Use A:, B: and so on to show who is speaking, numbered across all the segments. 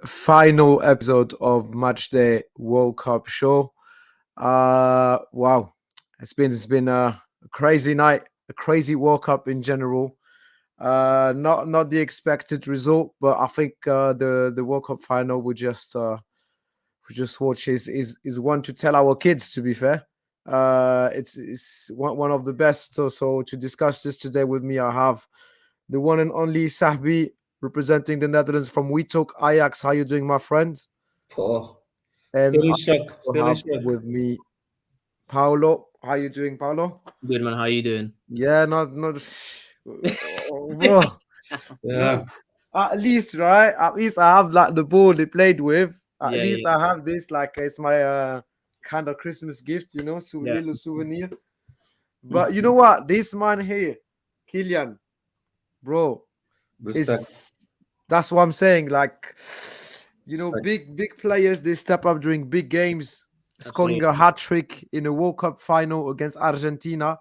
A: final episode of Matchday World Cup show. Wow, it's been a crazy night, a crazy World Cup in general. Not the expected result, but I think the World Cup final we just watch is one to tell our kids. To be fair, it's one of the best. So to discuss this today with me, I have the one and only Sahbi representing the Netherlands from We Talk Ajax. How you doing, my friend?
B: Oh,
A: And
B: still in
A: I
B: shock.
A: also
B: Still in
A: have
B: shock.
A: with me Paolo. How you doing, Paolo?
C: Good man, how you doing?
A: Yeah, not bro.
B: Yeah,
A: No, at least right. At least I have like the ball they played with. At
C: Yeah,
A: least
C: yeah,
A: I have this. Like it's my kind of Christmas gift,
C: yeah.
A: little souvenir. But you know what? This man here, Kylian, bro,
B: respect,
A: is that's what I'm saying. Like,
B: respect.
A: big players they step up during big games, scoring a
C: Absolutely.
A: hat trick in a World Cup final against Argentina.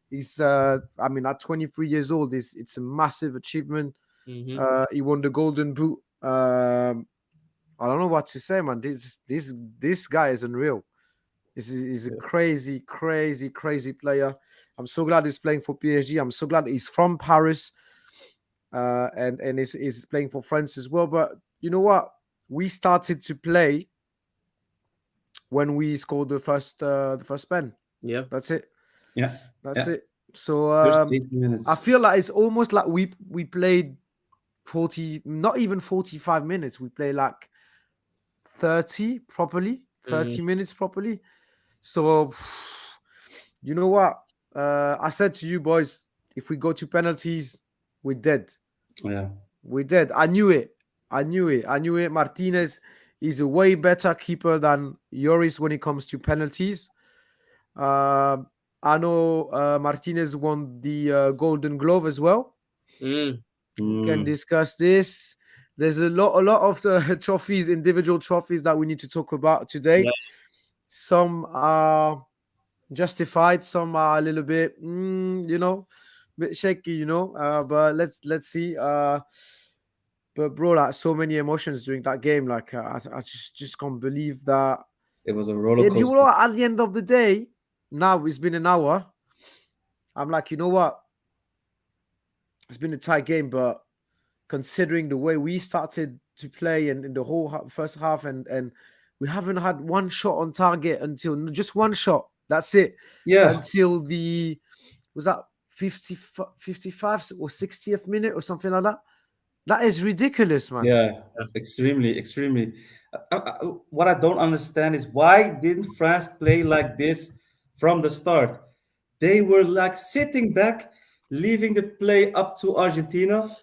A: He's I mean at 23 years old, it's a massive achievement.
C: Mm-hmm.
A: He won the Golden Boot. I don't know what to say, man. This guy is unreal. He's a
B: Yeah.
A: crazy player. I'm so glad he's playing for PSG. I'm so glad he's from Paris, and is playing for France as well. But you know what? We started to play when we scored the first pen.
C: Yeah.
A: That's it.
B: Yeah,
A: That's
B: yeah.
A: it. So
B: First 80
A: I
B: minutes.
A: feel like it's almost like we played 40, not even 45 minutes. We play like 30 properly,
C: Mm-hmm.
A: 30 minutes properly. So you know what? I said to you boys, if we go to penalties, we're dead.
B: Yeah,
A: We did. I knew it. I knew it. I knew it. Martinez is a way better keeper than Yoris when it comes to penalties. Um, I know Martinez won the Golden Glove as well.
C: Mm.
A: We can
B: mm,
A: discuss this. There's a lot of the trophies, individual trophies that we need to talk about today.
C: Yeah.
A: Some are justified, some are a little bit, bit shaky, but let's see. But bro, like so many emotions during that game. Like I just can't believe that.
B: it was a roller
A: And you know
B: coaster.
A: what? At the end of the day, now it's been an hour. I'm like, you know what? It's been a tight game, but considering the way we started to play and in the whole first half, and we haven't had one shot on target until just one shot. That's it.
B: Yeah,
A: Until the was that 50, 55 or 60th minute or something like that. That is ridiculous, man.
B: yeah, extremely, extremely. What I don't understand is why didn't France play like this from the start? They were like sitting back, leaving the play up to Argentina.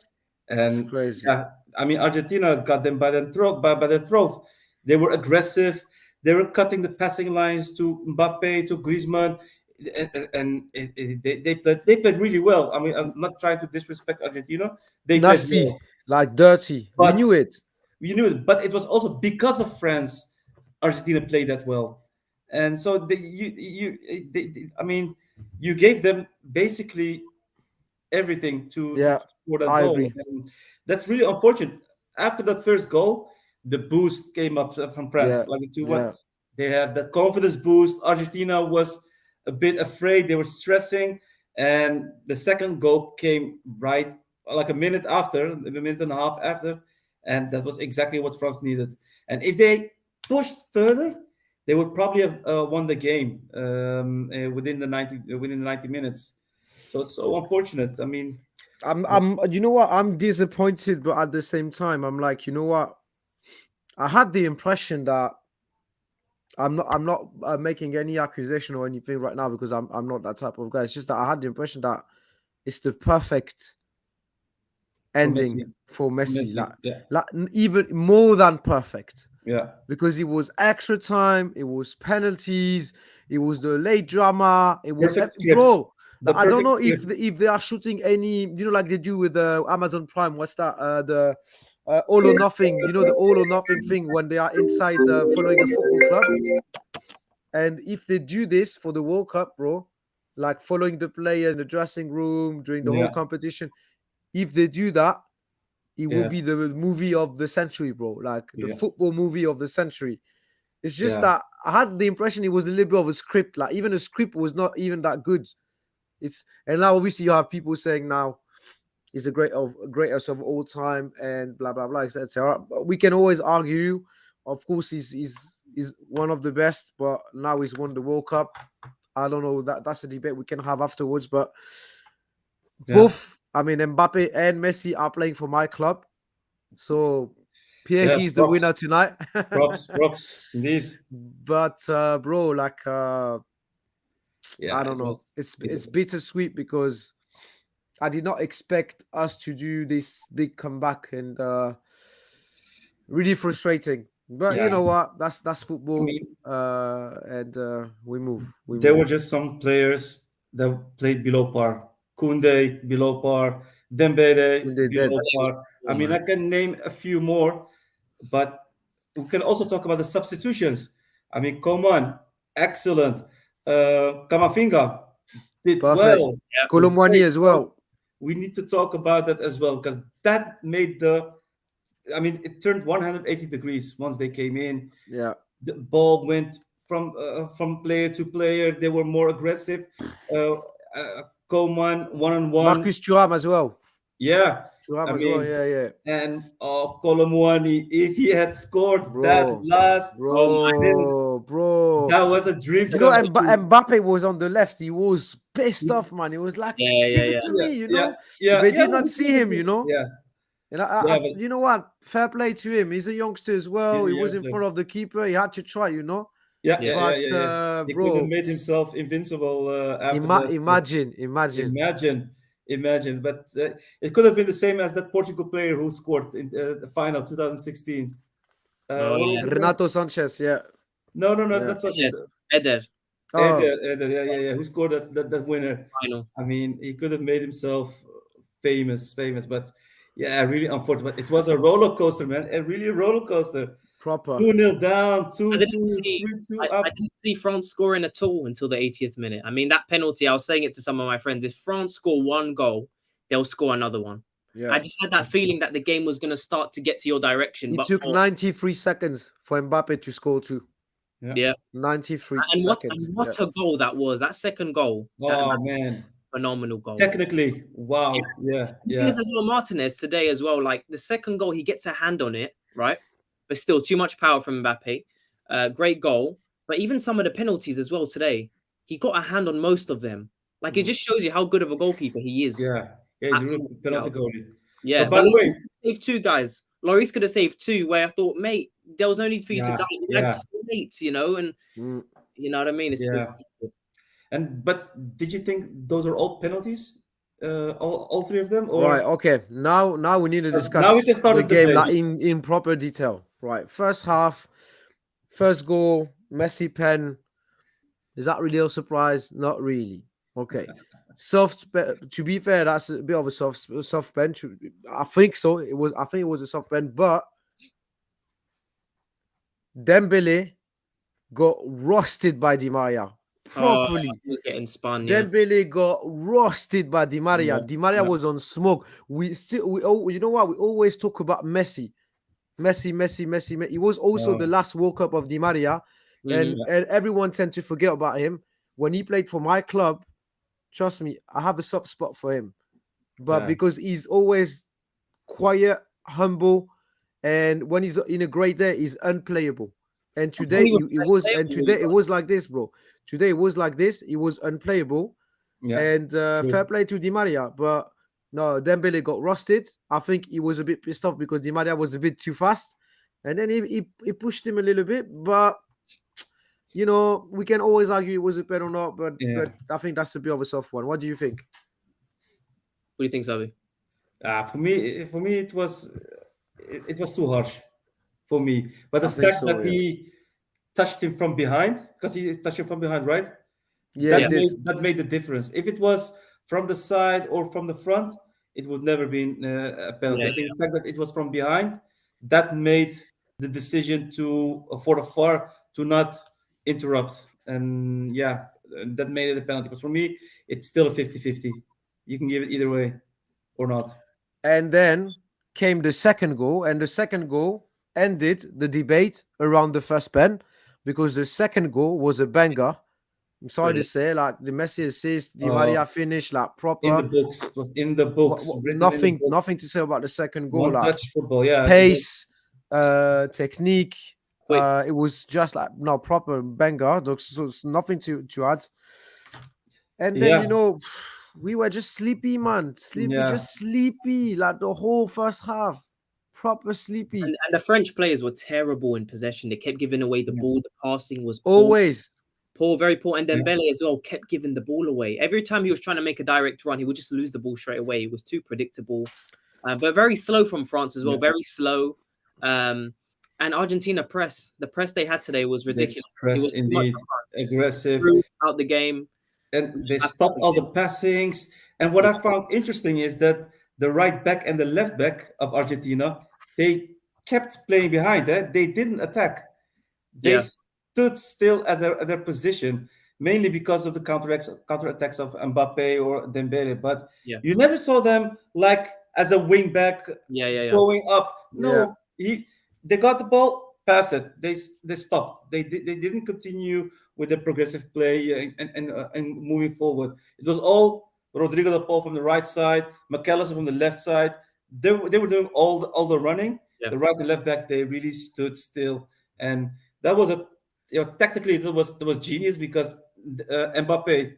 A: It's
B: And
A: crazy.
B: yeah, I mean, Argentina got them by their throat. By their throats, they were aggressive. They were cutting the passing lines to Mbappe, to Griezmann, they played really well. I mean, I'm not trying to disrespect Argentina. They played
A: Nasty,
B: well,
A: like dirty. We
B: but
A: knew it.
B: you knew it. But it was also because of France, Argentina played that well, and so I mean, you gave them basically everything to
A: Yeah,
B: score that
A: I
B: goal.
A: agree.
B: And that's really unfortunate. After that first goal, the boost came up from France,
A: Yeah,
B: like a 2-1.
A: yeah.
B: They had that confidence boost. Argentina was a bit afraid. They were stressing. And the second goal came right like a minute after, a minute and a half after. And that was exactly what France needed. And if they pushed further, they would probably have won the game within the 90 minutes. So it's so unfortunate. I mean,
A: You know what? I'm disappointed, but at the same time, I'm like, you know what? I had the impression that I'm not making any accusation or anything right now because I'm not that type of guy. It's just that I had the impression that it's the perfect
B: for
A: ending
B: Messi,
A: for
B: for
A: Messi,
B: Messi, yeah,
A: even more than perfect
B: yeah,
A: because it was extra time, it was penalties, it was the late drama, it was
B: perfect script,
A: bro.
B: the
A: Like, I don't
B: perfect
A: know if
B: script.
A: if they are shooting any, like they do with Amazon Prime. What's that? The all or nothing. You know the all or nothing thing when they are inside following a football club. And if they do this for the World Cup, bro, like following the players in the dressing room during the whole
B: Yeah,
A: competition, if they do that, it will
B: Yeah,
A: be the movie of the century, bro. Like the
B: yeah,
A: football movie of the century. It's just
B: yeah,
A: that I had the impression it was a little bit of a script. Like even the script was not even that good. It's and now obviously you have people saying now he's a greatest of all time and blah blah blah etc. We can always argue. Of course, he's one of the best, but now he's won the World Cup. I don't know that's a debate we can have afterwards. But
B: yeah,
A: both, I mean, Mbappe and Messi are playing for my club, so
B: yeah.
A: PSG is the
B: Props,
A: winner tonight.
B: props, indeed.
A: But bro, like
B: Yeah,
A: I don't
B: it
A: know.
B: was.
A: It's bittersweet because I did not expect us to do this big comeback and really frustrating. But you
B: Yeah,
A: know what? That's
B: I
A: football.
B: mean,
A: And we move. We
B: there
A: move.
B: were just some players that played below par. Kunde below par, Dembele
A: When they did.
B: below par. I
C: Oh,
B: mean,
C: man.
B: I can name a few more, but we can also talk about the substitutions. I mean, Coman, excellent. Kamafinga did
A: Perfect.
B: well,
C: Yeah.
B: did
A: Colomwani
B: great.
A: as
B: So
A: well.
B: we need to talk about that as well because that made I mean, it turned 180 degrees once they came in.
A: Yeah.
B: The ball went from player to player. They were more aggressive. Uh, Coman one on one.
A: Marcus Thuram as well.
B: Yeah, I
A: Thuram as well.
B: mean,
A: Yeah, yeah.
B: and Colomwani, if he had scored that
A: Bro.
B: last
C: Oh my.
B: minute,
A: Bro.
B: that was a dream
A: You know,
B: come true.
A: Mbappe was on the left. He was pissed
B: He-
A: off, man. He was like,
C: Yeah, yeah,
A: give it
C: yeah.
A: to
B: Yeah,
A: me,
B: yeah, yeah,
A: They
B: yeah.
A: did not see him,
B: Yeah,
A: And
B: yeah, but
A: you know what? Fair play to him. He's a youngster as well.
B: he's a
A: He was in
B: youngster.
A: front of the keeper. He had to try.
B: Yeah,
C: Yeah.
B: yeah, yeah,
A: But
B: yeah, yeah. He could have
A: bro,
B: made himself invincible after that.
A: imagine.
B: Imagine, imagine. But it could have been the same as that Portugal player who scored in the final 2016.
C: Oh
B: What was
C: yeah.
B: his name?
A: Renato Sanchez. Yeah,
B: No, no, no,
A: yeah.
B: not such as
C: Eder. Eder.
A: Oh,
B: Eder, yeah, yeah, yeah. Who scored that winner?
C: Final.
B: I mean, he could have made himself famous. But yeah, really unfortunate. But it was a roller coaster, man. A really roller coaster.
A: proper.
B: 2-0 down,
C: I
B: 2
C: didn't
B: 2,
C: see
B: 3-2
C: I
B: up.
C: didn't see France scoring at all until the 80th minute. I mean, that penalty, I was saying it to some of my friends. If France score one goal, they'll score another one.
A: Yeah.
C: I just had that feeling that the game was going to start to get to your direction.
A: It
C: But
A: took 93 seconds for Mbappe to score two.
B: Yeah.
C: yeah,
A: 93
C: and
A: seconds.
C: what a goal that was! That second goal,
B: Oh man.
C: phenomenal goal.
B: Technically, wow. Yeah,
C: The thing
B: yeah.
C: is as well, Martinez today as well. Like the second goal, he gets a hand on it, right? But still, too much power from Mbappe. Great goal, but even some of the penalties as well today, he got a hand on most of them. Like it just shows you how good of a goalkeeper he is.
B: Yeah. Yeah, he's a real
C: Absolutely
B: penalty
C: else.
B: goalie.
C: Yeah,
B: But by
C: but
B: the way,
C: Lloris saved two guys. Lloris could have saved two. Where I thought, mate, there was no need for you to
B: yeah,
C: die. You
B: yeah,
C: died so late, and
A: Mm.
C: you know what I mean.
B: yeah. But did you think those are all penalties? All three of them?
A: Right.
B: Or
A: Okay. Now we need to
B: now we
A: discuss
B: can start
A: the
B: the
A: game
B: debate.
A: like in proper detail. Right. First half, first goal, Messi pen. Is that really a surprise? Not really. Okay. To be fair, that's a bit of a soft bench. I think so. I think it was a soft bench, but Dembele got roasted by Di Maria properly.
C: He was getting spun. Yeah,
A: Dembele got roasted by Di Maria.
B: Yeah,
A: Di Maria
B: yeah,
A: was on smoke. You know what? We always talk about Messi. Messi. He was also the
B: uh,
A: last World Cup of Di Maria,
C: Mhm.
A: and everyone tend to forget about him. When he played for my club, trust me, I have a soft spot for him. But
B: yeah,
A: because he's always quiet, humble, and when he's in a great day, he's unplayable. And
C: I thought
A: today
C: he was
A: it
C: best
A: was,
C: player
A: and
C: when he was
A: today it was like this, bro. Today it was like this. He was unplayable,
B: yeah.
A: and fair
B: True.
A: play to Di Maria. But no, Dembele got rusted. I think he was a bit pissed off because Di Maria was a bit too fast, and then he pushed him a little bit. But we can always argue it was a pen or not. But
B: Yeah.
A: but I think that's a bit of a soft one. What do you think?
C: What do you think, Sabi?
B: For me, it was too harsh for me. But the
A: I think
B: fact
A: so.
B: that
A: Yeah.
B: he touched him from behind, because he touched him from behind, right?
A: Yeah, he
C: Yeah.
A: did.
B: That made the difference. If it was from the side or from the front, it would never been a penalty.
C: Yeah,
B: I think the fact that it was from behind that made the decision for the VAR to not interrupt, and yeah, that made it a penalty. But for me, it's still a 50-50. You can give it either way or not.
A: And then came the second goal, and the second goal ended the debate around the first pen because the second goal was a banger. I'm sorry to
C: Brilliant.
A: say, like the Messi assist, Di
B: Uh,
A: Maria finish, like
B: in the
A: proper.
B: books. It was in the books, written in the books.
A: Nothing to say about the second goal.
B: One
A: Like
B: touch football, yeah.
A: pace, technique.
C: Quick.
A: It was just like no proper banger. So it's nothing to add. And then
B: Yeah,
A: we were just sleepy, man.
B: yeah,
A: Just sleepy. Like the whole first half, proper sleepy.
C: And the French players were terrible in possession. They kept giving away the
B: Yeah.
C: ball. The passing was
A: Always.
C: poor, very poor. And
B: Yeah.
C: Dembele as well kept giving the ball away. Every time he was trying to make a direct run, he would just lose the ball straight away. It was too predictable. But very slow from France as well.
B: Yeah.
C: Very slow. And Argentina the press they had today was ridiculous.
B: Pressed
C: it was too much
B: indeed,
C: for France.
B: aggressive,
C: Out the game.
B: and they stopped all the passings. And what I found interesting is that the right back and the left back of Argentina, they kept playing behind. They didn't attack. They
C: Yeah.
B: stood still at their position, mainly because of the counterattacks of Mbappe or Dembele. But
C: Yeah.
B: you never saw them like as a wing back
C: Yeah.
B: going up. No, they got the ball, pass it. They stopped. They didn't continue with the progressive play and moving forward. It was all Rodrigo de Paul from the right side, McAllister from the left side. They were doing all the running.
C: Yeah.
B: The right and left back, they really stood still, and that was tactically that was genius because Mbappe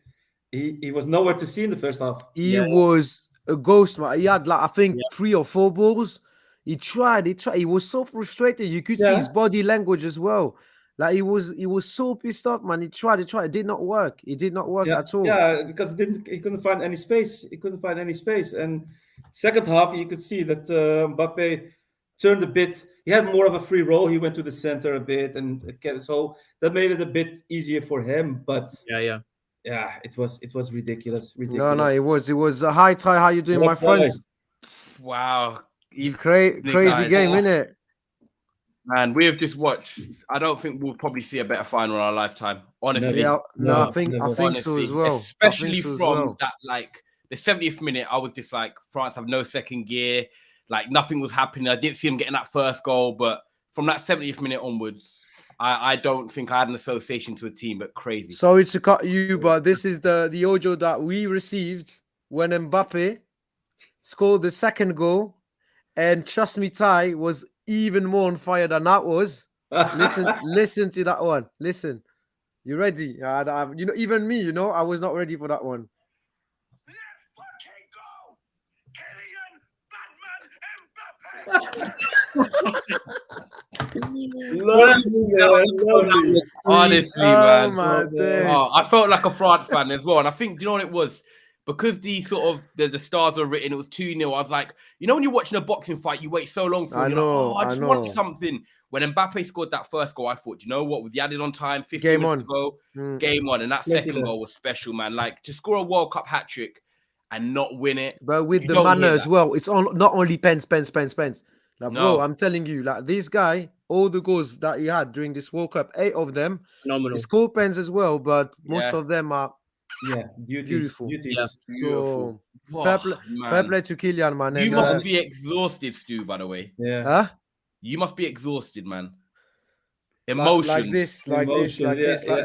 B: he was nowhere to see in the first half.
A: He was a ghost, man. He had like I think
C: Yeah.
A: 3 or 4 balls. He tried. He was so frustrated. You could see
B: Yeah.
A: his body language as well. Like he was so pissed off, man. He tried. It did not work. It did not work at all.
B: Yeah, because he couldn't find any space. He couldn't find any space. And second half, you could see that Mbappe turned a bit. He had more of a free role. He went to the center a bit, and so that made it a bit easier for him. But
C: Yeah.
B: it was ridiculous.
A: No, it was a high tie. How you doing,
B: What
A: my friend?
D: Wow.
A: Crazy
D: guys.
A: game, innit?
D: Man, we have just watched. I don't think we'll probably see a better final in our lifetime. Honestly,
A: Yeah, no,
B: No,
A: I think
B: never.
A: so as well.
D: Especially
A: I think so as
D: from
A: well.
D: that, like the 70th minute, I was just like, France have no second gear. Like nothing was happening. I didn't see them getting that first goal, but from that 70th minute onwards, I don't think I had an association to a team, but crazy.
A: Sorry to cut you, but this is the audio that we received when Mbappe scored the second goal, and trust me, Ty was even more on fire than that was. Listen to that one. Listen, you ready? Even me, I was not ready for that one.
D: Honestly,
A: Oh
D: man.
A: my days.
D: I felt like a France fan as well. And I think, do you know what it was? Because the sort of the stars were written, it was 2-0. I was like, when you're watching a boxing fight, you wait so long for it. I just want something. When Mbappe scored that first goal, I thought, you know what? With the added on time, 15 minutes to go, game on. And that second goal was special, man. Like to score a World Cup hat trick and not win it.
A: But with the manner as well, it's not only pens. Like,
D: No.
A: bro, I'm telling you, like this guy, all the goals that he had during this World Cup, 8 of them,
C: Phenomenal.
A: he scored pens as well, but most of them are
B: beautiful.
C: Yeah.
A: So fair play to Kylian, man.
D: You must be exhausted, Stu, by the way.
B: Yeah.
A: Huh?
D: You must be exhausted, man. Emotions.
A: Like this. Like, do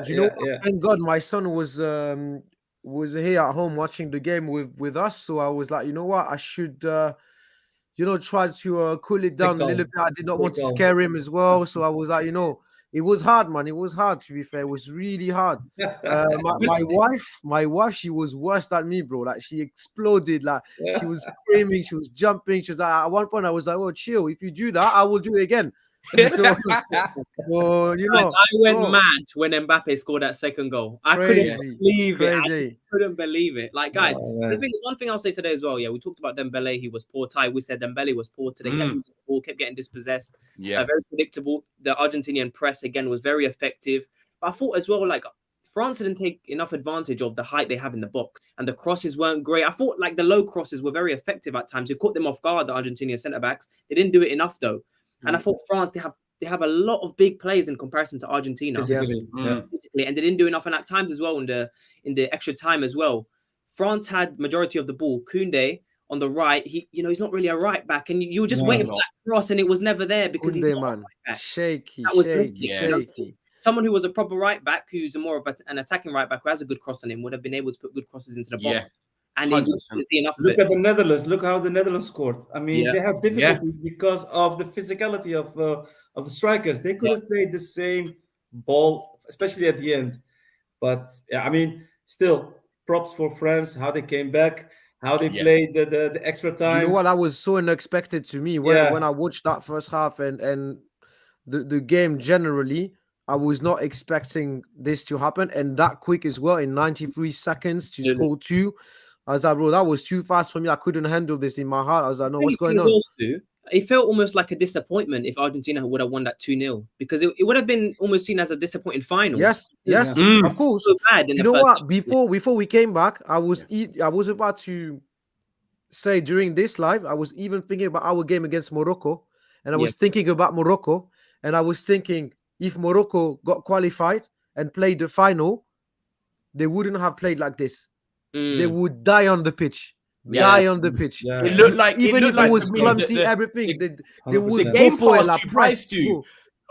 A: you know what? Thank God my son was here at home watching the game with us. So I was like, you know what? I should try to cool it down a little bit. I did not want to scare him as well. So I was like, it was hard, man. It was hard, to be fair. It was really hard. My wife, she was worse than me, bro. Like she exploded. Like she was screaming, she was jumping. She was like, at one point, I was like, "Oh, chill. If you do that, I will do it again." So,
C: I went mad when Mbappe scored that second goal. I couldn't believe it. I just couldn't believe it. Like, guys, one thing I'll say today as well. Yeah, we talked about Dembele. He was poor. Ty, we said Dembele was poor today. Kept losing the ball, kept getting dispossessed.
D: Yeah,
C: very predictable. The Argentinian press again was very effective. But I thought as well, like France didn't take enough advantage of the height they have in the box, and the crosses weren't great. I thought like the low crosses were very effective at times. It caught them off guard. The Argentinian centre backs. They didn't do it enough though. And I thought France, they have a lot of big players in comparison to Argentina, physically, and they didn't do enough. And at times as well in the extra time as well, France had majority of the ball. Koundé on the right. He's not really a right back, and you were just waiting for that cross, and it was never there because he's not a right back.
A: Shaky,
C: that was
A: shaky,
C: missing.
A: shaky.
C: Someone who was a proper right back, who's more of an attacking right back, who has a good cross on him, would have been able to put good crosses into the box. And he didn't see enough
B: Look
C: of it.
B: at the Netherlands. Look how the Netherlands scored. I mean, they have difficulties because of the physicality of the strikers. They could have played the same ball, especially at the end. But yeah, I mean, still props for France, how they came back, how they played the extra time.
A: You know what? That was so unexpected to me when I watched that first half and the game generally. I was not expecting this to happen, and that quick as well in 93 seconds to score 2. I was like, bro, that was too fast for me. I couldn't handle this in my heart. I was like, no, what's going on?
C: It felt almost like a disappointment if Argentina would have won that 2-0 because it would have been almost seen as a disappointing final.
A: Yes, of course.
C: So bad
A: you know what? Before we came back, I was about to say during this live, I was even thinking about our game against Morocco, and I was thinking about Morocco, and I was thinking if Morocco got qualified and played the final, they wouldn't have played like this. They would die on the pitch. On the pitch.
D: It looked like
A: even if it was clumsy, everything they would go for it like press.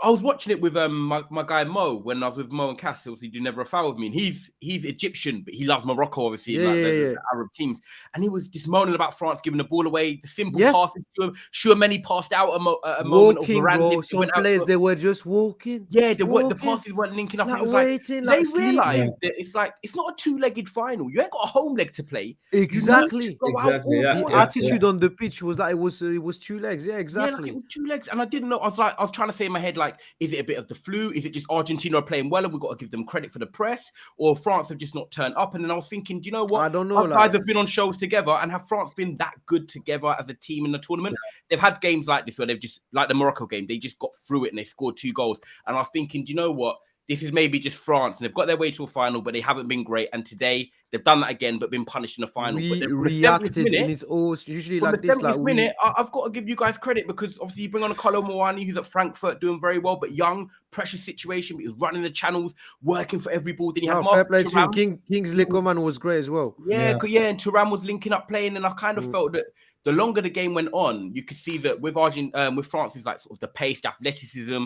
D: I was watching it with my guy Mo when I was with Mo and Cass. Obviously, do never a foul with me, and he's Egyptian, but he loves Morocco, obviously, the Arab teams. And he was just moaning about France giving the ball away, the simple passes to him. Schumann passed out a moment.
A: Walking, bro. Some players they were just walking.
D: Yeah, the passes weren't linking up.
A: Like
D: it was
A: waiting,
D: like
A: like
D: they realised that it's not a two-legged final. You ain't got a home leg to play.
A: Exactly.
B: The
A: attitude on the pitch was like it was 2 legs. Yeah, exactly.
D: Yeah, like it was 2 legs, and I didn't know. I was trying to say in my head, like, is it a bit of the flu? Is it just Argentina are playing well and we've got to give them credit for the press? Or France have just not turned up? And then I was thinking, do you know what?
A: I don't know.
D: Our guys have been on shows together, and have France been that good together as a team in the tournament? They've had games like this where they've just, like the Morocco game, they just got through it and they scored 2 goals. And I was thinking, do you know what? This is maybe just France, and they've got their way to a final, but they haven't been great. And today they've done that again, but been punished in the final.
A: We
D: but
A: reacted, and it's always usually
D: from
A: like
D: the
A: this.
D: 70th minute, I've got to give you guys credit because obviously you bring on a Kolo Muani who's at Frankfurt doing very well, but young, pressure situation. But he was running the channels, working for every ball. Then you had
A: fair play to him. Kingsley Coman was great as well.
D: Yeah, and Thuram was linking up playing, and I kind of felt that the longer the game went on, you could see that with France's like sort of the pace, the athleticism.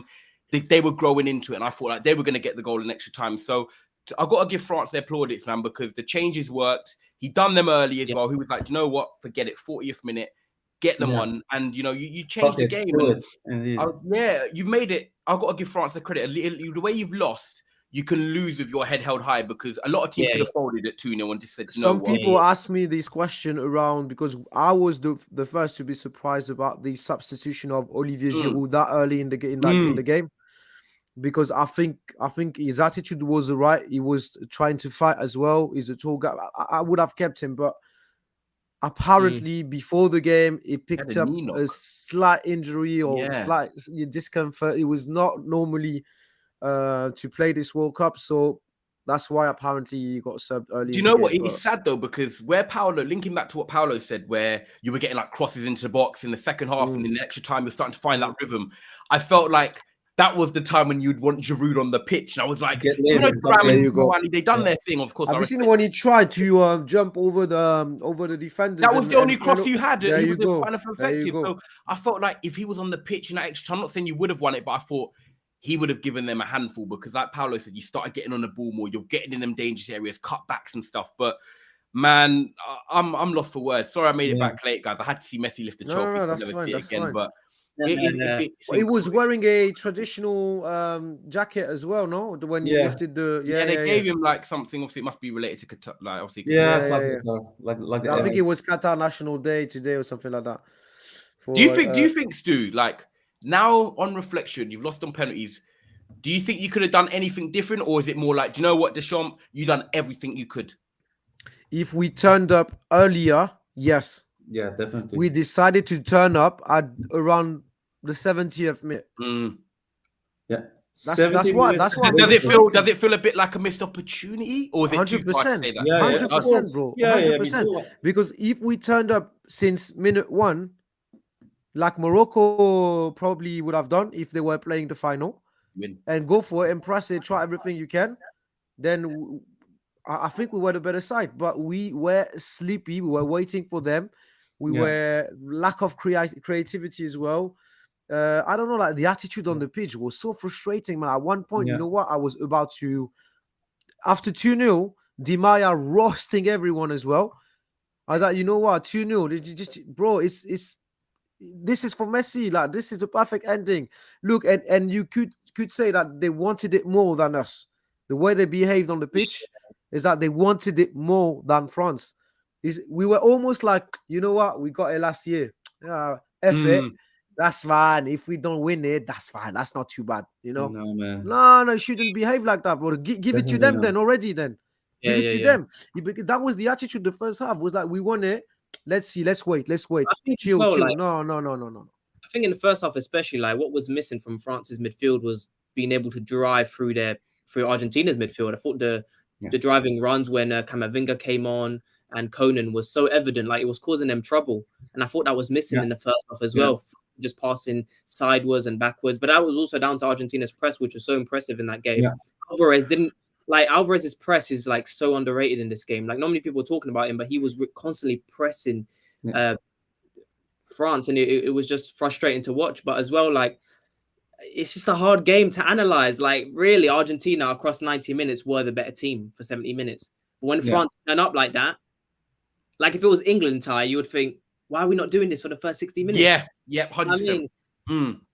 D: They were growing into it, and I thought like they were going to get the goal in extra time. So I got to give France their plaudits, man, because the changes worked. He done them early as well. He was like, you know what? Forget it. 40th minute, get them on, and you know you changed the game. You've made it. I got to give France the credit. The way you've lost, you can lose with your head held high because a lot of teams could have folded at 2-0 and just said, no.
A: Some people asked me this question around because I was the first to be surprised about the substitution of Olivier Giroud that early in the game. Because I think his attitude was right. He was trying to fight as well. He's a tall guy. I would have kept him, but apparently before the game, he picked up a slight injury or slight discomfort. It was not normally to play this World Cup, so that's why apparently he got subbed early.
D: Do you know what? It's sad though, because where Paolo, linking back to what Paolo said, where you were getting like crosses into the box in the second half and in the extra time, you're starting to find that rhythm. I felt like that was the time when you'd want Giroud on the pitch. And I was like, they done their thing, of course.
A: Have you seen when he tried to jump over the defenders?
D: That was the only cross you had. He was kind of effective. So I felt like if he was on the pitch in that extra time, I'm not saying you would have won it, but I thought he would have given them a handful because like Paolo said, you started getting on the ball more. You're getting in them dangerous areas, cutbacks and stuff. But man, I'm lost for words. Sorry I made it back late, guys. I had to see Messi lift the trophy.
A: No,
D: that's
A: fine,
D: see it again,
A: fine.
D: But
A: he was wearing a traditional jacket as well, no? When he lifted the
D: they gave him like something. Obviously, it must be related to Qatar. Like obviously,
B: like
A: I think it was Qatar National Day today or something like that.
D: Do you think, Stu? Like now on reflection, you've lost on penalties. Do you think you could have done anything different, or is it more like, do you know what, Deschamps, you done everything you could?
A: If we turned up earlier, yes.
B: Yeah, definitely.
A: We decided to turn up at around the 70th minute.
B: Yeah,
A: that's why.
D: Does it feel a bit like a missed opportunity, or is it 100%?
A: 100%, bro. 100%. Because if we turned up since minute 1, like Morocco probably would have done if they were playing the final, and go for it and press it, try everything you can, then I think we were the better side. But we were sleepy. We were waiting for them. We were lack of creativity as well. I don't know, like the attitude on the pitch was so frustrating, man. At one point, you know what? I was about to, after 2-0, Di Maria roasting everyone as well. I thought, you know what? 2-0, bro, this is for Messi. Like, this is the perfect ending. Look, and you could say that they wanted it more than us. The way they behaved on the pitch is that they wanted it more than France. We were almost like, you know what? We got it last year. F it. That's fine. If we don't win it, that's fine. That's not too bad. You know?
B: No, man.
A: No, you shouldn't behave like that, bro. Give it to them then already then. Give it to them. Because that was the attitude the first half. Was like, we won it. Let's see. Let's wait. Chill.
C: Like,
A: no.
C: I think in the first half, especially, like what was missing from France's midfield was being able to drive through Argentina's midfield. I thought the driving runs when Camavinga came on and Conan was so evident, like it was causing them trouble. And I thought that was missing in the first half as well, just passing sideways and backwards. But that was also down to Argentina's press, which was so impressive in that game. Alvarez's press is like so underrated in this game. Like not many people are talking about him, but he was constantly pressing France, and it was just frustrating to watch. But as well, like it's just a hard game to analyze. Like really, Argentina across 90 minutes were the better team for 70 minutes. But when France turn up like that, like if it was England, Ty, you would think, why are we not doing this for the first 60 minutes?
D: Yeah, 100%.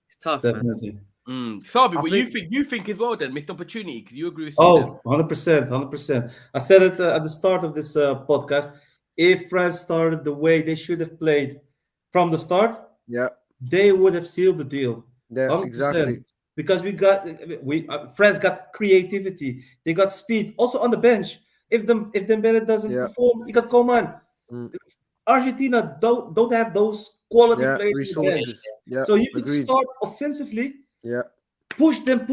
C: It's tough,
B: Definitely.
C: man.
D: Sabi, what you think as well then? Missed opportunity, because you agree with
B: 100%. I said it at the start of this podcast. If France started the way they should have played from the start, they would have sealed the deal.
A: Yeah, 100%. Exactly.
B: Because France got creativity, they got speed. Also on the bench, if Dembele doesn't perform, you got Coman. Argentina don't have those quality players resources. In the bench. So you could start offensively. Push them.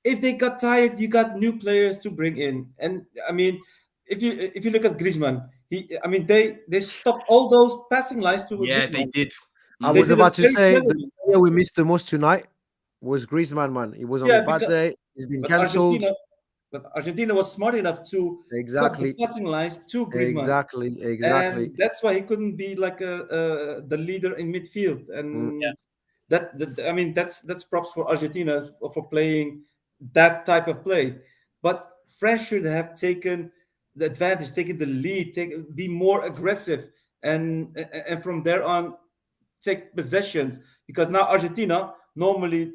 B: If they got tired, you got new players to bring in. And I mean, if you look at Griezmann, they stopped all those passing lines to Griezmann.
D: They did.
A: I was about to say the player we missed the most tonight was Griezmann, man. He was on a bad day. He's been cancelled.
B: But Argentina was smart enough to cut the passing lines to Griezmann.
A: Exactly.
B: And that's why he couldn't be like the leader in midfield. And that's props for Argentina for playing that type of play. But France should have taken the advantage, taken the lead, be more aggressive, and from there on take possessions. Because now Argentina, normally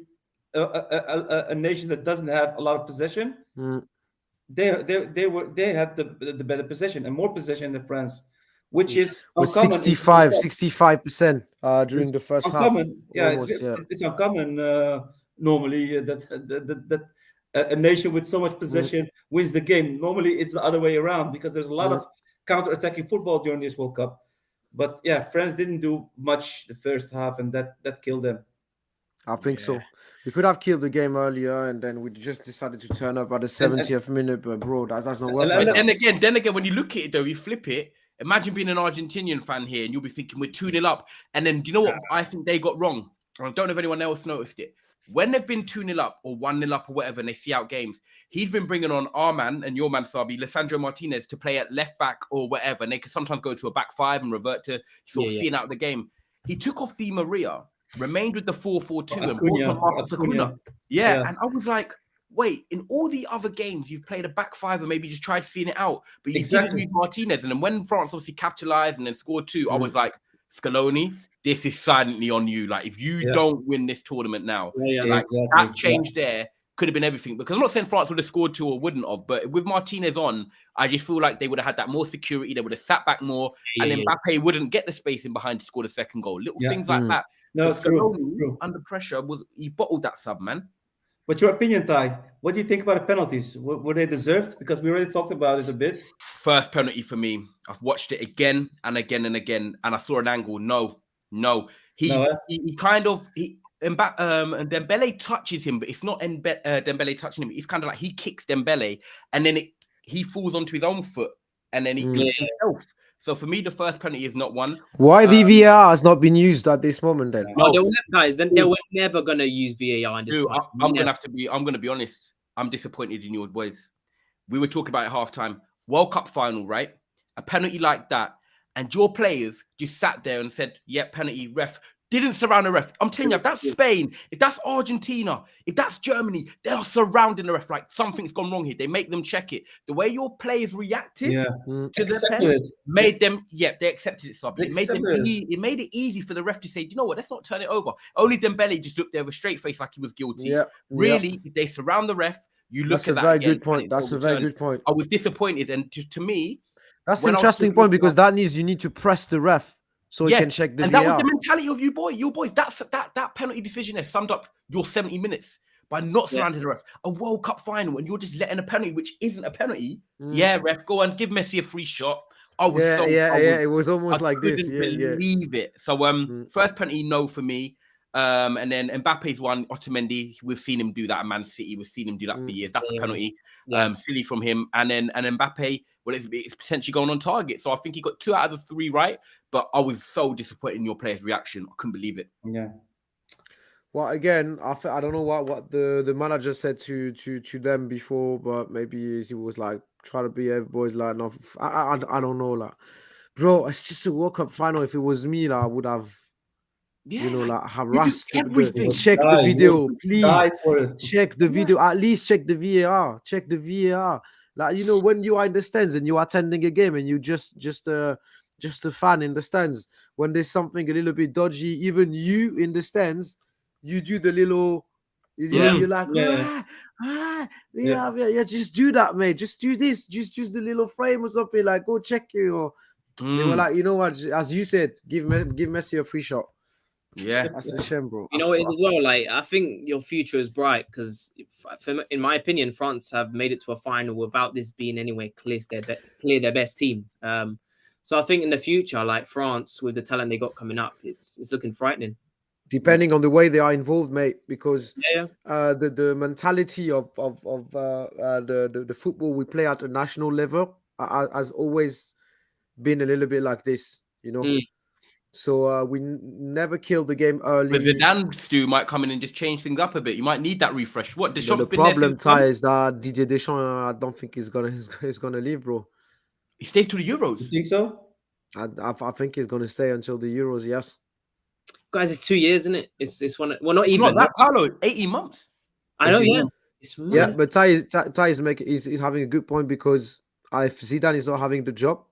B: a nation that doesn't have a lot of possession, they had the better possession and more possession than France, which is
A: 65% during the first half.
B: It's uncommon normally that a nation with so much possession wins the game. Normally it's the other way around because there's a lot of counter-attacking football during this World Cup. But France didn't do much the first half, and that killed them.
A: I think so. We could have killed the game earlier, and then we just decided to turn up at the 70th minute. But bro, that's not working.
D: Then again, when you look at it though, you flip it. Imagine being an Argentinian fan here, and you'll be thinking we're 2-0 up. And then, do you know what I think they got wrong? I don't know if anyone else noticed it. When they've been 2-0 up or 1-0 up or whatever, and they see out games, he's been bringing on our man and your man, Sabi, Lisandro Martinez, to play at left back or whatever. And they could sometimes go to a back five and revert to sort of seeing out the game. He took off Di Maria, remained with the 4-4-2 and brought on Marcos Acuna. And I was like, wait, in all the other games, you've played a back five and maybe just tried seeing it out, but you didn't use Martinez. And then when France obviously capitalized and then scored 2, I was like, Scaloni, this is silently on you. Like, if you don't win this tournament now, that change there could have been everything. Because I'm not saying France would have scored 2 or wouldn't have, but with Martinez on, I just feel like they would have had that more security. They would have sat back more, and then Mbappe wouldn't get the space in behind to score the second goal. Little things like that.
B: No,
D: so true. Under pressure, he bottled that sub, man.
B: What's your opinion, Ty? What do you think about the penalties? Were they deserved? Because we already talked about it a bit.
D: First penalty for me. I've watched it again and again and again, and I saw an angle. No. He kind of and Dembele touches him, but it's not Dembele touching him. It's kind of like he kicks Dembele, and then he falls onto his own foot, and then he kicks himself. So for me, the first penalty is not one.
A: Why the VAR has not been used at this moment then?
C: No, they were never gonna use VAR in this fight.
D: I'm gonna be honest. I'm disappointed in your boys. We were talking about it at halftime. World Cup final, right? A penalty like that, and your players just sat there and said, "Yeah, penalty, ref." Didn't surround the ref. I'm telling you, if that's Spain, if that's Argentina, if that's Germany, they are surrounding the ref like something's gone wrong here. They make them check it. The way your players reacted to the pen made them, they accepted it, Sub. It made it easy for the ref to say, you know what, let's not turn it over. Only Dembele just looked there with a straight face like he was guilty. Really, if they surround the ref, you look at that.
A: That's a very good point. That's a very good point.
D: I was disappointed, and to me,
A: that's an interesting point because that means you need to press the ref. So he can check the
D: and
A: VAR.
D: that was the mentality of you boys. That penalty decision has summed up your 70 minutes by not surrounding the ref. A World Cup final and you're just letting a penalty, which isn't a penalty. Yeah, ref, go on, give Messi a free shot. I was
A: it was almost like this.
D: I couldn't believe it. So first penalty, no for me. And then Mbappe's one, Otamendi, we've seen him do that at Man City. We've seen him do that for years. That's a penalty. Silly from him. And then Mbappe, well, it's potentially going on target. So I think he got 2 out of the 3 right. But I was so disappointed in your player's reaction. I couldn't believe it.
B: Yeah.
A: Well, again, I don't know what the manager said to them before, but maybe he was like trying to be everybody's like, no, I don't know, like, bro, it's just a World Cup final. If it was me, like, I would have, harassed
D: everything.
A: Check the video, please. Check the video. At least check the VAR. Check the VAR. Like, when you are in the stands and you are attending a game and you just a fan in the stands, when there's something a little bit dodgy, even you in the stands, you do the little, you're like, just do that, mate. Just do this. Just use the little frame or something. Like, go check it. Or they were like, you know what? As you said, give Messi a free shot.
D: Yeah,
A: that's a shame, bro.
C: You know what it is as well. Like, I think your future is bright because, in my opinion, France have made it to a final without this being anywhere clear their best team. So I think in the future, like France, with the talent they got coming up, it's looking frightening.
A: Depending on the way they are involved, mate, because the mentality of the football we play at a national level has always been a little bit like this, So we never killed the game early.
D: But Zidane, Stu, might come in and just change things up a bit. You might need that refresh. What the
A: problem, Ty, is that Didier Deschamps, I don't think he's gonna leave, bro.
D: He stays to the Euros.
B: You think so?
A: I think he's gonna stay until the Euros. Yes,
C: guys, it's 2 years, isn't it? It's one. Well, not
D: it's
C: even
D: not that, Paolo. 18 months.
C: I know. Yes.
A: Yeah, but Ty is having a good point because if Zidane is not having the job,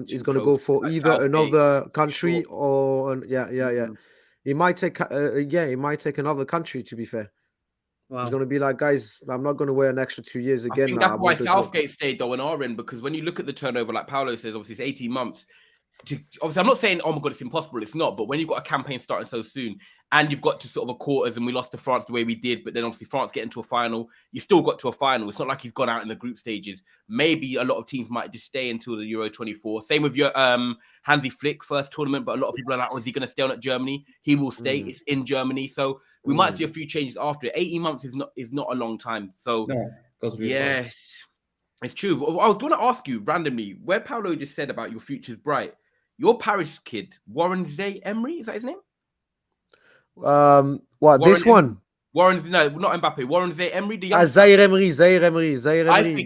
A: he's going to go for either another country or he might take another country, to be fair. Wow. He's going to be like, guys, I'm not going to wait an extra 2 years again.
D: I think that's why Southgate stayed though in our end, because when you look at the turnover, like Paolo says, obviously it's 18 months. Obviously, I'm not saying, oh my God, it's impossible. It's not. But when you've got a campaign starting so soon and you've got to sort of a quarters and we lost to France the way we did, but then obviously France getting to a final, you still got to a final. It's not like he's gone out in the group stages. Maybe a lot of teams might just stay until the Euro 24. Same with your Hansi Flick first tournament, but a lot of people are like, oh, is he going to stay on at Germany? He will stay. It's in Germany. So we might see a few changes after it. 18 months is not a long time. So yes, it's true. I was going to ask you randomly, where Paolo just said about your future's bright. Your Paris kid, Warren Zaïre-Emery, is that his name?
A: This one?
D: Warren, no, not Mbappe. Warren Zaïre-Emery, the youngster.
A: Zaïre-Emery,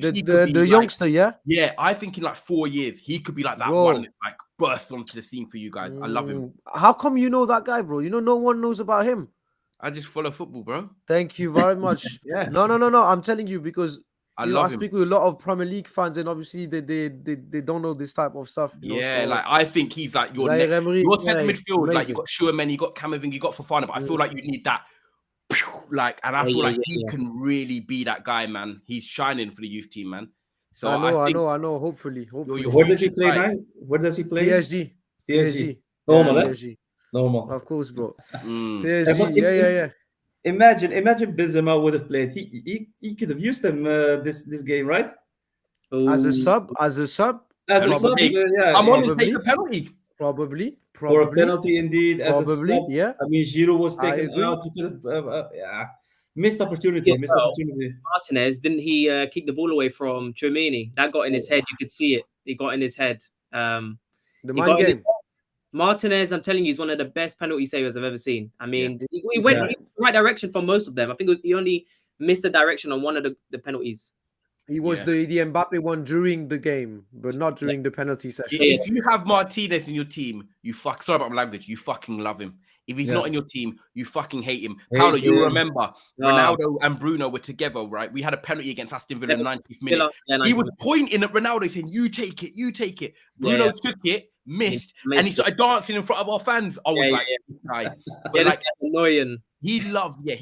A: the youngster, yeah?
D: Yeah, I think in like 4 years, he could be like that one that like burst onto the scene for you guys. I love him.
A: How come you know that guy, bro? No one knows about him.
D: I just follow football, bro.
A: Thank you very much.
D: Yeah.
A: No. I'm telling you because I speak with a lot of Premier League fans, and obviously they don't know this type of stuff.
D: So, like I think he's like your centre midfield. Amazing. Like you got Schumann, you got Camavinga, you got Fofana, but I feel like you need that. And I feel like he can really be that guy, man. He's shining for the youth team, man. So
A: I know. Hopefully.
B: Where does he play now? Where does he play?
A: PSG.
B: Normal.
A: Of course, bro. PSG. Yeah.
B: Imagine Benzema would have played. He could have used him this game, right?
A: As a sub.
B: Yeah.
D: I'm on to take a penalty.
A: Probably.
B: For a penalty, indeed.
A: Probably.
B: Yeah. I mean, Giroud was taken out. Missed opportunity.
C: Martinez, didn't he kick the ball away from Tchouaméni? That got in his head. You could see it. It got in his head.
A: The mind game.
C: Martinez, I'm telling you, is one of the best penalty savers I've ever seen. I mean, he went in the right direction for most of them. I think he only missed the direction on one of the penalties.
A: He was the Mbappe one during the game, but not during the penalty session.
D: If you have Martinez in your team, sorry about my language, you fucking love him. If he's not in your team, you fucking hate him. Paolo, you remember Ronaldo and Bruno were together, right? We had a penalty against Aston Villa in the 90th minute. He was pointing at Ronaldo saying, you take it, you take it. Bruno took it, missed, and he started dancing in front of our fans. I was
C: but like, that's annoying.
D: He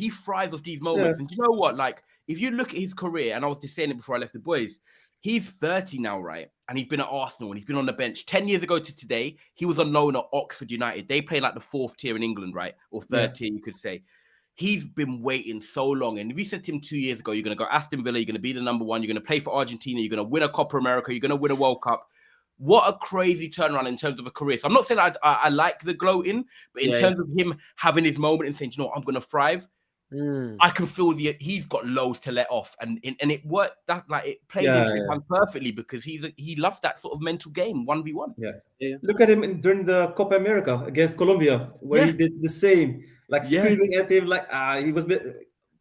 D: thrives off these moments. And do you know what? Like, if you look at his career, and I was just saying it before I left the boys, he's 30 now, right? And he's been at Arsenal and he's been on the bench. 10 years ago to today, he was on loan at Oxford United. They play like the 4th tier in England, right? Or 3rd tier, you could say. He's been waiting so long. And if you said to him 2 years ago, you're going to go Aston Villa, you're going to be the number one, you're going to play for Argentina, you're going to win a Copa America, you're going to win a World Cup. What a crazy turnaround in terms of a career. So I'm not saying I like the gloating, but in terms of him having his moment and saying, you know what, I'm going to thrive, I can feel he's got loads to let off, and it worked. That like it played into his hand perfectly because he loves that sort of mental game 1v1.
B: Yeah. Look at him during the Copa America against Colombia, where he did the same, like screaming at him, like he was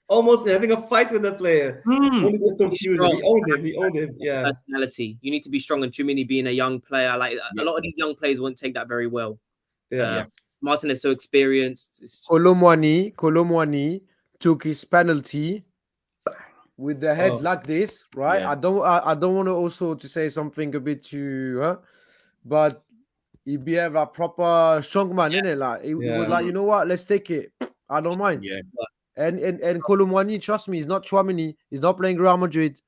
B: almost having a fight with the player. Only to confuse him. He owned him. Yeah.
C: Personality. You need to be strong, and Tchouaméni being a young player, like a lot of these young players won't take that very well. Martin is so experienced.
A: Colomwani took his penalty with the head like this, right? I don't want to also to say something a bit too, but he behaved a proper strong man, innit? Like he was like, you know what? Let's take it. I don't mind.
D: Yeah.
A: And Colomwani, trust me, he's not Tchouaméni. He's not playing Real Madrid,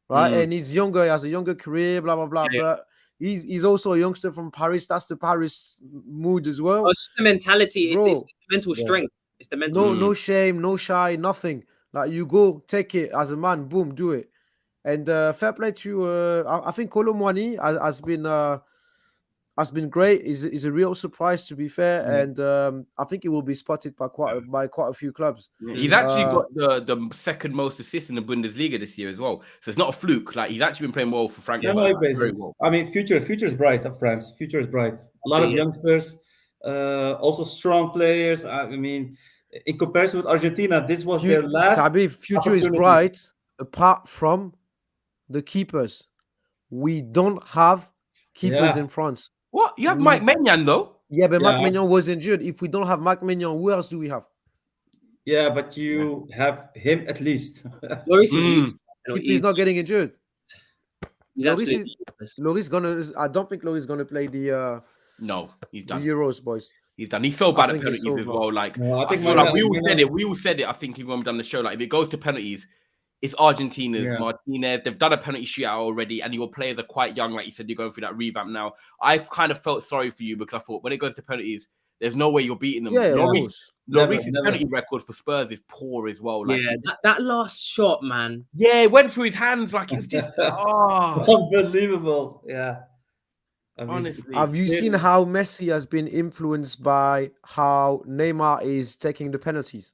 A: right? And he's younger. He has a younger career. Blah blah blah. But he's also a youngster from Paris. That's the Paris mood as well.
C: Oh, it's the mentality. It's the mental strength. It's the mental.
A: No shame, no shy, nothing. Like you go, take it as a man, boom, do it. And fair play to I think Colomwani has been great. Is a real surprise, to be fair, and I think he will be spotted by quite a few clubs.
D: He's actually got the second most assists in the Bundesliga this year as well. So it's not a fluke. Like he's actually been playing well for Frankfurt.
B: Very well. I mean, future is bright of France. Future is bright. A lot of youngsters, also strong players. I mean, in comparison with Argentina, this was their last.
A: Sabi, future is bright. Apart from the keepers, we don't have keepers in France.
D: What? You have Mike Maignan though?
A: Yeah, but Mike Maignan was injured. If we don't have Mike Maignan, who else do we have?
B: Yeah, but you have him at least.
C: Loris is
A: if he's not getting injured.
C: Loris
A: gonna. I don't think Loris gonna play the.
D: No, he's done.
A: The Euros, boys.
D: He's done. He's so bad at penalties as well. Like, I feel like we all said it. I think even when we've done the show, like if it goes to penalties, it's Argentina's Martinez. They've done a penalty shootout already, and your players are quite young. Like you said, you're going through that revamp now. I kind of felt sorry for you because I thought when it goes to penalties, there's no way you're beating them. Loris' penalty record for Spurs is poor as well. Like,
C: that last shot, man.
D: Yeah, it went through his hands like it's just
B: unbelievable. Yeah.
D: I mean, honestly,
A: have you seen how Messi has been influenced by how Neymar is taking the penalties?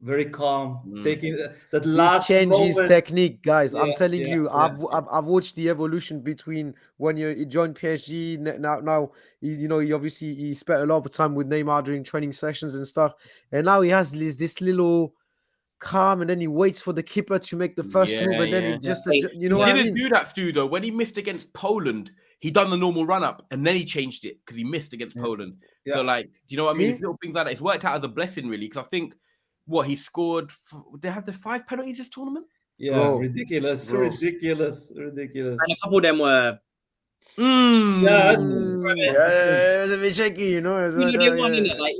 B: Very calm, taking that last.
A: He's changed his technique, guys. I'm telling you, I've watched the evolution between when he joined PSG. Now he obviously spent a lot of time with Neymar during training sessions and stuff, and now he has this little calm, and then he waits for the keeper to make the first move, and then he just you know
D: he
A: what
D: didn't
A: I mean?
D: do that, Stu. Though when he missed against Poland, he done the normal run up, and then he changed it because he missed against Poland. So like, do you know what I mean? It's little things like that. It's worked out as a blessing, really, because I think. What he scored? They have the 5 penalties this tournament.
B: Yeah, ridiculous. And
C: a couple of them were.
A: It's a bit shaky, you know.
C: Like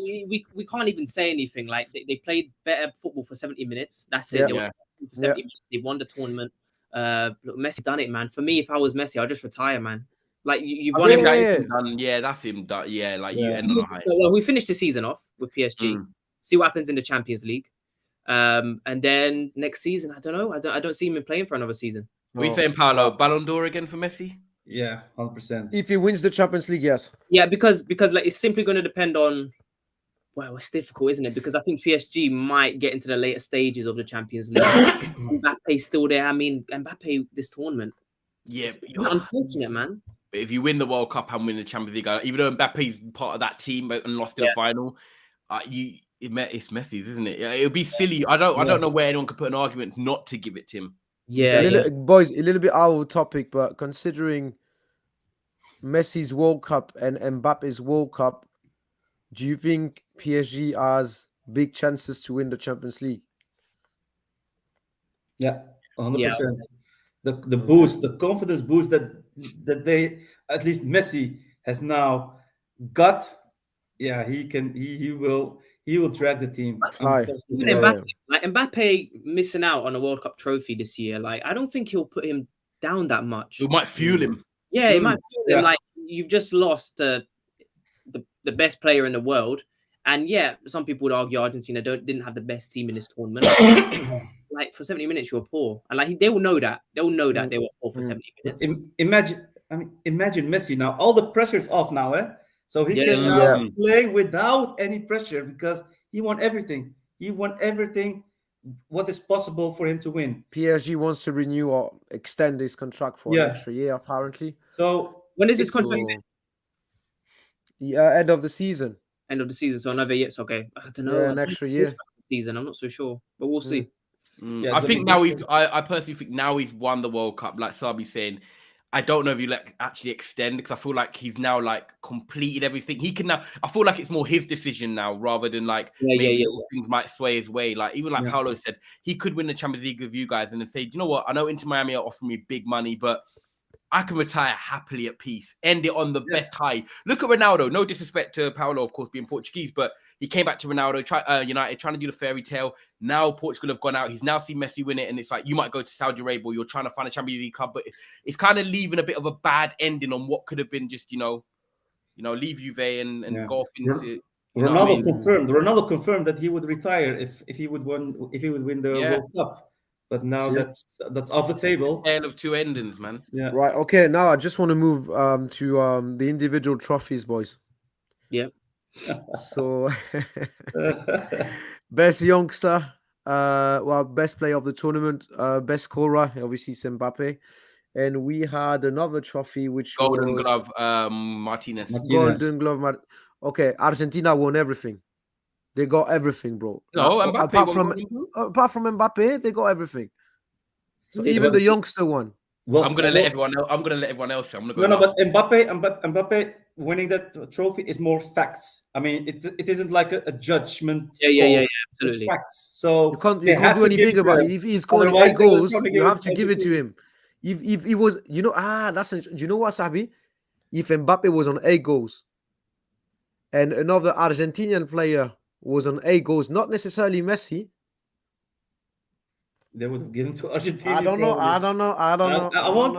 C: we can't even say anything. Like they played better football for 70 minutes. That's it. For 70 minutes, they won the tournament. Look, Messi done it, man. For me, if I was Messi, I'd just retire, man. Like you've won
D: him. Yeah, that's him. Yeah, like you end on a high.
C: Well, we finished the season off with PSG. See what happens in the Champions League, and then next season, I don't know. I don't see him playing for another season.
D: What are you saying, Paolo? Ballon d'Or again for Messi?
B: Yeah, 100%.
A: If he wins the Champions League, yes.
C: Yeah, because like it's simply going to depend on. Well, it's difficult, isn't it? Because I think PSG might get into the later stages of the Champions League. Mbappe's still there. I mean, Mbappe this tournament.
D: Yeah,
C: it's unfortunate, man.
D: But if you win the World Cup and win the Champions League, even though Mbappe's part of that team and lost in the final, it's Messi's, isn't it? It would be silly. I don't know where anyone could put an argument not to give it to him.
C: Yeah,
A: Boys, a little bit out of topic, but considering Messi's World Cup and Mbappe's World Cup, do you think PSG has big chances to win the Champions League?
B: Yeah, 100%.
C: Yeah.
B: The boost, the confidence boost that they, at least Messi, has now got. Yeah, he will drag the team.
A: Fly.
C: Even
A: Yeah,
C: Mbappe, like Mbappe missing out on a World Cup trophy this year, like I don't think he'll put him down that much.
D: It might fuel him.
C: Yeah, it might fuel him.
B: Yeah.
C: Like you've just lost the best player in the world, and yeah, some people would argue Argentina didn't have the best team in this tournament. Like for 70 minutes, you were poor, and like they will know that. They will know that they were poor for 70 minutes.
B: Imagine Messi now. All the pressure's off now, eh? So he can now play without any pressure because he won everything. He won everything. What is possible for him to win?
A: PSG wants to renew or extend his contract for an extra year, apparently.
B: So
C: when is his contract?
A: Yeah, end of the season.
C: End of the season, so another year. It's okay. I don't know.
A: Yeah, an extra year.
C: Season, I'm not so sure, but we'll see.
B: Yeah,
D: I think now I personally think now he's won the World Cup. Like Sabi's saying, I don't know if you actually extend because I feel like he's now like completed everything. He can now. I feel like it's more his decision now rather than like things might sway his way. Like even like Paolo said, he could win the Champions League with you guys and then say, you know what? I know Inter Miami are offering me big money, but I can retire happily at peace, end it on the best high. Look at Ronaldo. No disrespect to Paolo, of course, being Portuguese, but he came back to Ronaldo, United, trying to do the fairy tale. Now Portugal have gone out. He's now seen Messi win it, and it's like you might go to Saudi Arabia, or you're trying to find a Champions League club, but it's kind of leaving a bit of a bad ending on what could have been just, leave Juve and golf into.
B: Ronaldo confirmed that he would retire if he would win the World Cup. But now that's off the table.
D: Tale of two endings, man.
B: Yeah.
A: Right. Okay. Now I just want to move to the individual trophies, boys.
C: Yeah.
A: So, best youngster, best player of the tournament, best scorer, obviously it's Mbappe, and we had another trophy which
D: Golden
A: was
D: Glove, Martinez.
A: Golden Glove. Okay, Argentina won everything. They got everything, bro.
D: No,
A: like,
D: Mbappe
A: apart from Mbappe, they got everything. So even the youngster one.
D: Well, I'm gonna let everyone else. I'm gonna let everyone else. I'm gonna go.
B: No, but Mbappe winning that trophy is more facts. I mean, it isn't like a judgment.
C: Yeah, absolutely.
B: It's facts. So
A: you can't do anything about it. If he's scoring 8 goals, you have to give it to him. If he was, do you know what, Sabi? If Mbappe was on 8 goals, and another Argentinian player was on 8 goals, not necessarily Messi,
B: they would have given to Argentina.
A: I don't know.
B: I won't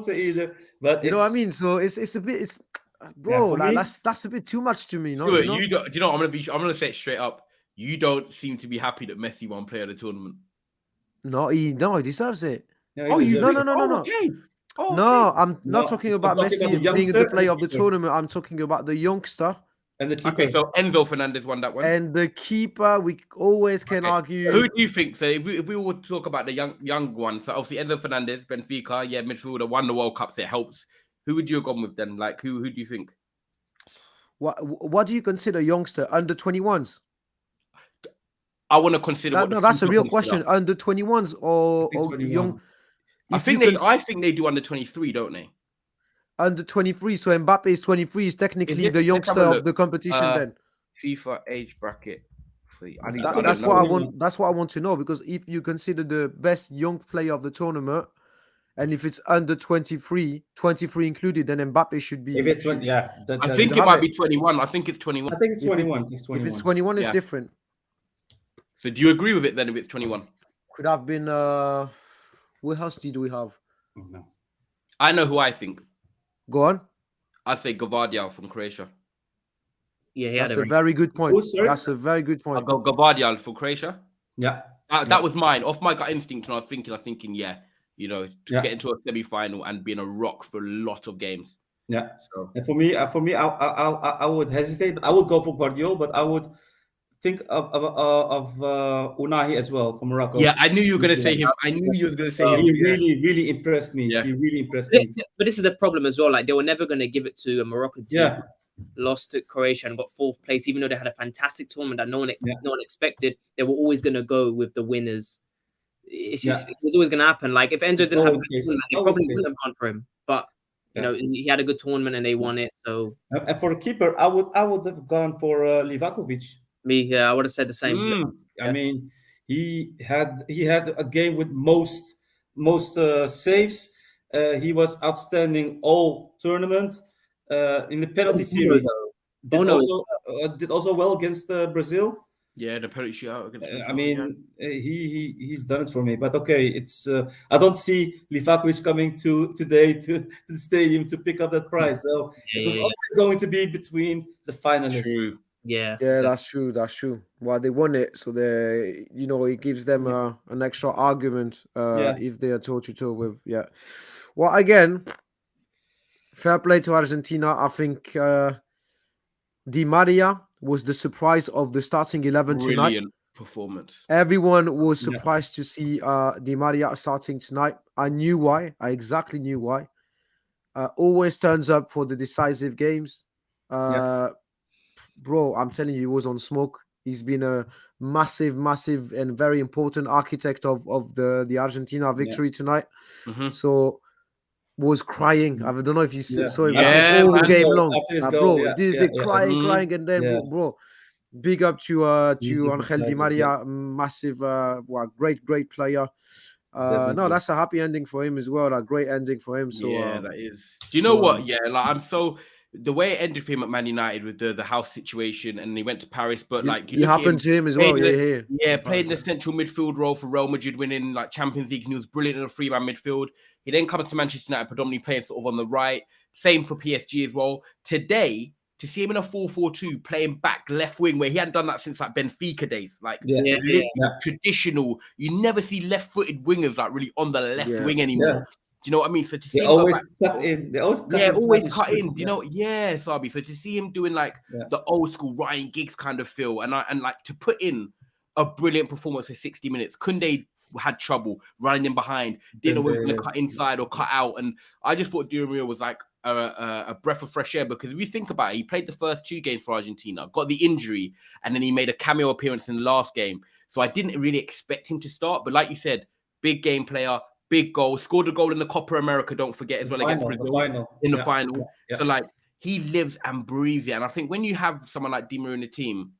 B: say either. But
A: you know what I mean. So it's a bit. Bro, that's a bit too much to me. No,
D: you don't. Do you know? I'm gonna say it straight up. You don't seem to be happy that Messi won Player of the Tournament.
A: No, he deserves it.
B: Yeah,
A: no.
D: Okay.
A: No, I'm not talking about Messi being the player of the tournament. I'm talking about the youngster.
B: And the keeper.
D: Okay, so Enzo Fernandez won that one.
A: And the keeper, we always can argue.
D: Who do you think? So if we would talk about the young one, so obviously Enzo Fernandez, Benfica, midfielder, won the World Cup, so it helps. Who would you have gone with then? Like who do you think?
A: What do you consider youngster? Under 21s?
D: I want to consider.
A: That's a real question. Under 21s or young?
D: I think they do under 23, don't they?
A: Under 23, so Mbappe is 23, is technically the youngster of the competition. Then
D: FIFA age bracket.
A: That's what I want. That's what I want to know, because if you consider the best young player of the tournament, and if it's under 23 included, then Mbappe should be.
B: If it's 20,
D: I think it might be 21. I think it's 21.
B: I think it's 21.
A: If it's 21, it's different.
D: So do you agree with it then? If it's 21,
A: could have been. What else did we have?
B: No.
D: I know who I think.
A: Go on.
D: I'd say Gvardiol from Croatia.
C: Yeah,
A: that's a very good point. That's a very good point.
D: I'll go Gvardiol for Croatia.
B: Yeah.
D: That was mine. Off my gut instinct, and I was thinking, to get into a semi-final and being a rock for a lot of games.
B: Yeah. So and for me, I would hesitate, but I would go for Gvardiol, but I would think of Unai as well from Morocco.
D: Yeah, I knew you were going to say him. I knew you were going to say him.
B: He really impressed me.
D: Yeah.
B: He really impressed me.
C: But this is the problem as well. Like they were never going to give it to a Moroccan team.
B: Yeah.
C: Lost to Croatia and got 4th place, even though they had a fantastic tournament that no one expected. They were always going to go with the winners it's just it was always going to happen. Like if Enzo didn't have a good tournament, they probably wouldn't have gone for him. But you know, he had a good tournament and they won it. So
B: and for a keeper, I would have gone for Livakovic.
C: I would have said the same.
B: I mean, he had a game with most saves. He was outstanding all tournament in the penalty series. Did also well against Brazil.
D: Yeah, the penalty shootout against Brazil.
B: I mean, he's done it for me. But okay, it's I don't see Livakovic coming today to the stadium to pick up that prize. So it was always going to be between the finalists.
D: True.
C: Yeah,
A: that's true. That's true. Well, they won it, so it gives them an extra argument if they are toe-to-toe with. Yeah. Well, again, fair play to Argentina. I think Di Maria was the surprise of the starting 11 tonight.
D: Brilliant performance.
A: Everyone was surprised to see Di Maria starting tonight. I knew why. I exactly knew why. Always turns up for the decisive games. Bro, I'm telling you, he was on smoke. He's been a massive and very important architect of the Argentina victory tonight. So was crying. I don't know if you saw him all game long. Bro, crying, and then bro, big up to Angel Di Maria, massive, great player. No, that's a happy ending for him as well. A great ending for him. So
D: that is. Do you know what? Yeah, like I'm so. The way it ended for him at Man United with the house situation, and he went to Paris, but like
A: it happened to him as well.
D: Played in the central midfield role for Real Madrid, winning like Champions League, and he was brilliant in a 3-man midfield. He then comes to Manchester United, predominantly playing sort of on the right. Same for PSG as well. Today, to see him in a 4-4-2 playing back left wing, where he hadn't done that since like Benfica days, like traditional. You never see left-footed wingers like really on the left wing anymore. Do you know what I mean? So to see
B: they always cut in. They always cut in.
D: You know, Sabi. So to see him doing like the old school Ryan Giggs kind of feel, and like to put in a brilliant performance for 60 minutes. Koundé had trouble running in behind, didn't know whether he was going to cut inside or cut out, and I just thought Di Maria was like a breath of fresh air, because if you think about it, he played the first 2 games for Argentina, got the injury, and then he made a cameo appearance in the last game. So I didn't really expect him to start, but like you said, big game player. Big goal, scored a goal in the Copa America, don't forget, as well, against Brazil in the final. So, like, he lives and breathes it. And I think when you have someone like Di Maria in the team,